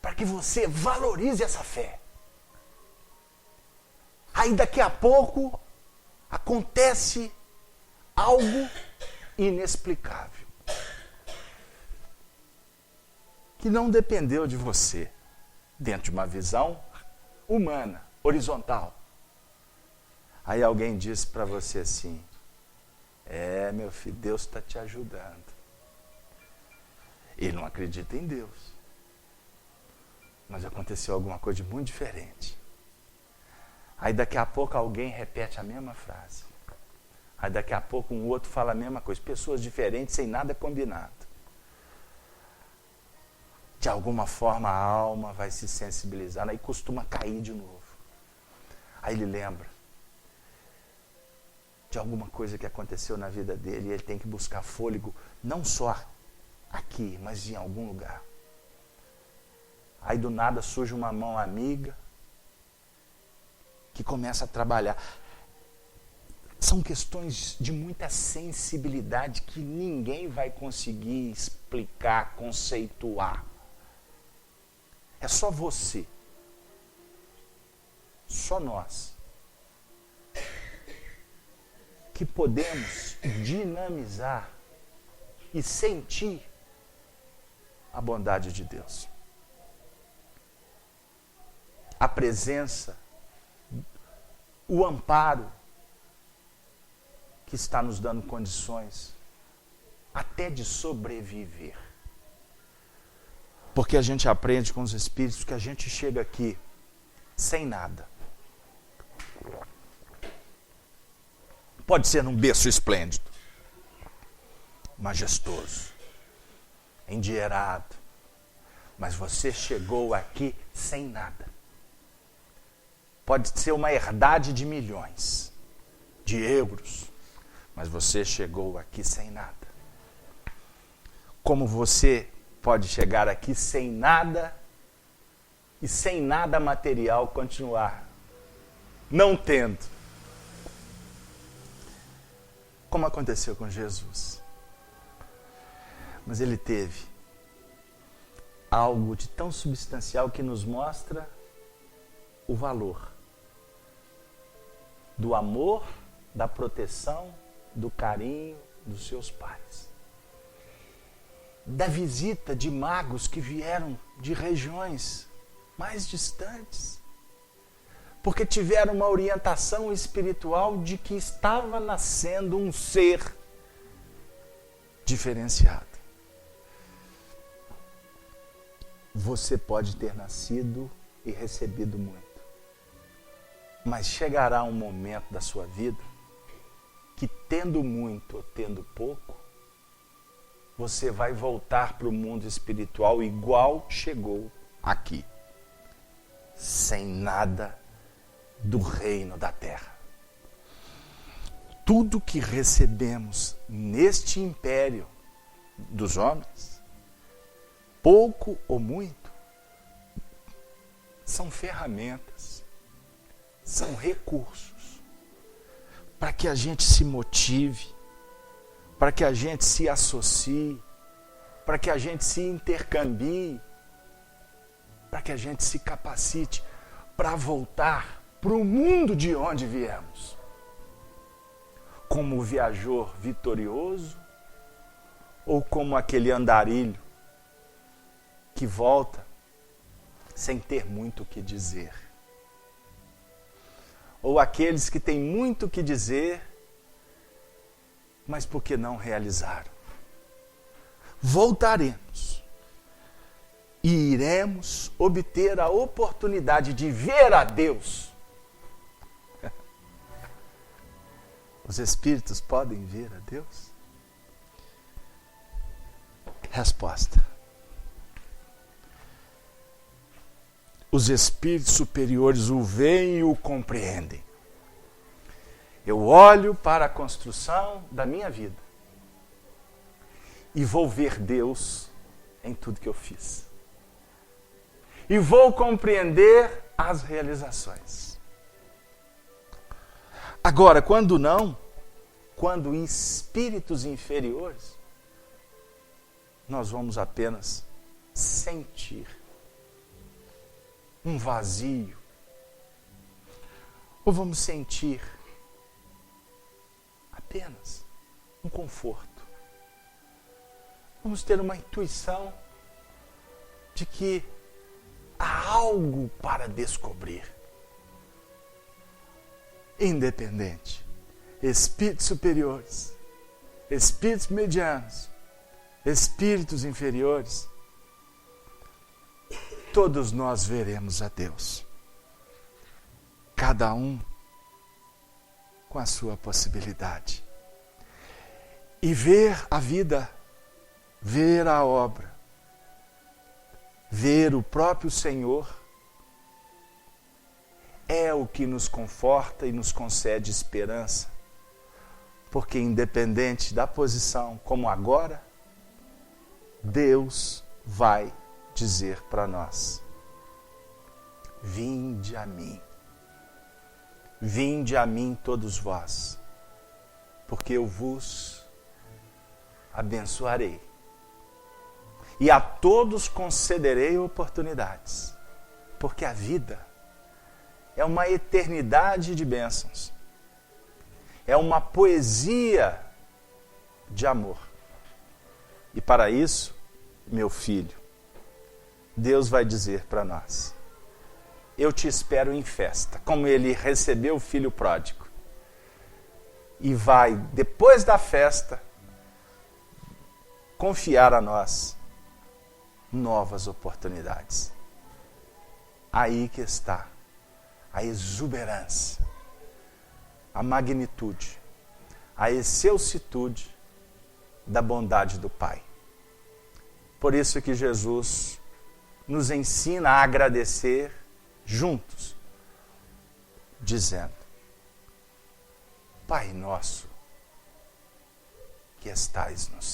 para que você valorize essa fé. Aí daqui a pouco acontece algo inexplicável, que não dependeu de você, dentro de uma visão humana, horizontal. Aí alguém disse para você assim: meu filho, Deus está te ajudando. Ele não acredita em Deus. Mas aconteceu alguma coisa de muito diferente. Aí daqui a pouco alguém repete a mesma frase. Aí daqui a pouco um outro fala a mesma coisa. Pessoas diferentes, sem nada combinado. De alguma forma a alma vai se sensibilizar. Aí costuma cair de novo. Aí ele lembra de alguma coisa que aconteceu na vida dele. E ele tem que buscar fôlego, não só aqui, mas em algum lugar. Aí do nada surge uma mão amiga que começa a trabalhar. São questões de muita sensibilidade que ninguém vai conseguir explicar, conceituar. É só você. Só nós. Que podemos dinamizar e sentir a bondade de Deus. A presença, o amparo que está nos dando condições até de sobreviver. Porque a gente aprende com os Espíritos que a gente chega aqui sem nada. Pode ser num berço esplêndido, majestoso, endinheirado, mas você chegou aqui sem nada. Pode ser uma herdade de milhões de euros, mas você chegou aqui sem nada. Como você pode chegar aqui sem nada e sem nada material continuar não tendo? Como aconteceu com Jesus. Mas ele teve algo de tão substancial que nos mostra o valor do amor, da proteção, do carinho dos seus pais. Da visita de magos que vieram de regiões mais distantes, porque tiveram uma orientação espiritual de que estava nascendo um ser diferenciado. Você pode ter nascido e recebido muito, mas chegará um momento da sua vida que, tendo muito ou tendo pouco, você vai voltar para o mundo espiritual igual chegou aqui, sem nada do reino da terra. Tudo que recebemos neste império dos homens, pouco ou muito, são ferramentas, são recursos para que a gente se motive, para que a gente se associe, para que a gente se intercambie, para que a gente se capacite para voltar para o mundo de onde viemos, como viajor vitorioso ou como aquele andarilho que volta sem ter muito o que dizer, ou aqueles que têm muito o que dizer, mas por que não realizaram? Voltaremos e iremos obter a oportunidade de ver a Deus. Os espíritos podem ver a Deus? Resposta: os espíritos superiores o veem e o compreendem. Eu olho para a construção da minha vida e vou ver Deus em tudo que eu fiz. E vou compreender as realizações. Agora, quando não, quando espíritos inferiores, nós vamos apenas sentir um vazio. Ou vamos sentir apenas um conforto. Vamos ter uma intuição de que há algo para descobrir. Independente, espíritos superiores, espíritos medianos, espíritos inferiores, todos nós veremos a Deus. Cada um com a sua possibilidade. E ver a vida, ver a obra, ver o próprio Senhor, é o que nos conforta e nos concede esperança. Porque independente da posição, como agora, Deus vai dizer para nós: vinde a mim todos vós, porque eu vos abençoarei, e a todos concederei oportunidades, porque a vida é uma eternidade de bênçãos, é uma poesia de amor, e para isso, meu filho, Deus vai dizer para nós: eu te espero em festa, como ele recebeu o filho pródigo. E vai, depois da festa, confiar a nós novas oportunidades. Aí que está a exuberância, a magnitude, a excelsitude da bondade do Pai. Por isso que Jesus nos ensina a agradecer juntos, dizendo: Pai nosso, que estais nos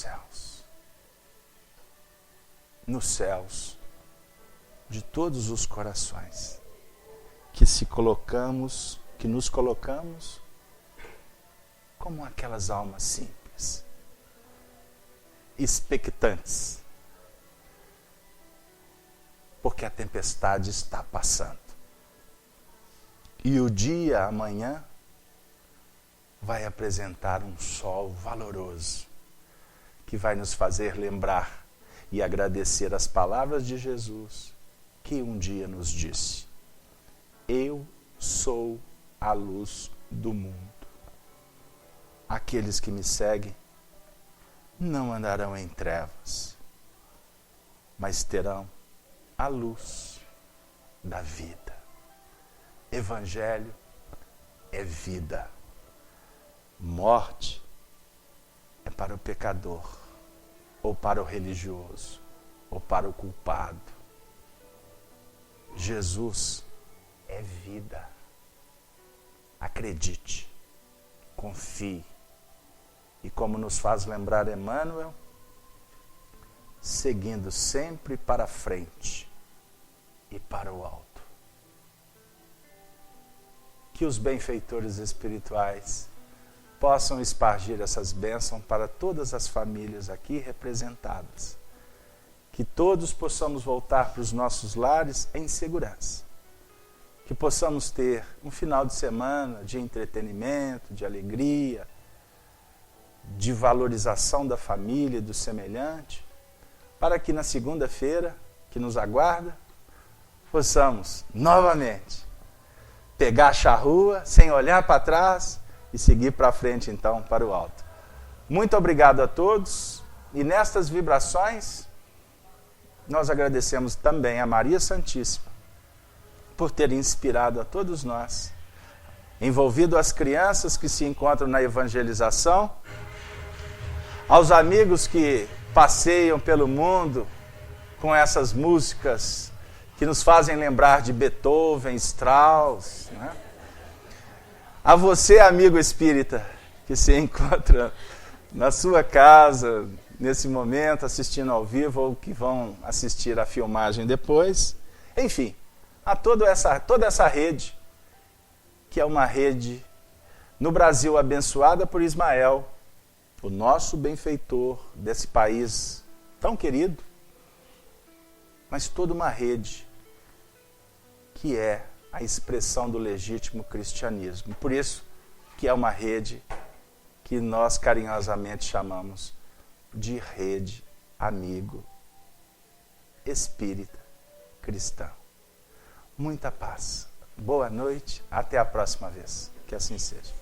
céus de todos os corações, que nos colocamos como aquelas almas simples, expectantes, porque a tempestade está passando. E o dia amanhã vai apresentar um sol valoroso, que vai nos fazer lembrar e agradecer as palavras de Jesus, que um dia nos disse: eu sou a luz do mundo. Aqueles que me seguem não andarão em trevas, mas terão a luz da vida. Evangelho é vida. Morte é para o pecador, ou para o religioso, ou para o culpado. Jesus é vida. Acredite, confie. E como nos faz lembrar Emmanuel, seguindo sempre para frente e para o alto. Que os benfeitores espirituais possam espargir essas bênçãos para todas as famílias aqui representadas. Que todos possamos voltar para os nossos lares em segurança. Que possamos ter um final de semana de entretenimento, de alegria, de valorização da família e do semelhante, para que na segunda-feira, que nos aguarda, possamos novamente pegar a charrua, sem olhar para trás, e seguir para frente então, para o alto. Muito obrigado a todos, e nestas vibrações, nós agradecemos também a Maria Santíssima por ter inspirado a todos nós, envolvido as crianças que se encontram na evangelização, aos amigos que passeiam pelo mundo com essas músicas que nos fazem lembrar de Beethoven, Strauss, né? A você, amigo espírita, que se encontra na sua casa, nesse momento, assistindo ao vivo, ou que vão assistir a filmagem depois. Enfim, a toda essa rede, que é uma rede no Brasil abençoada por Ismael, o nosso benfeitor desse país tão querido, mas toda uma rede que é a expressão do legítimo cristianismo. Por isso que é uma rede que nós carinhosamente chamamos de rede amigo espírita cristã. Muita paz. Boa noite. Até a próxima vez. Que assim seja.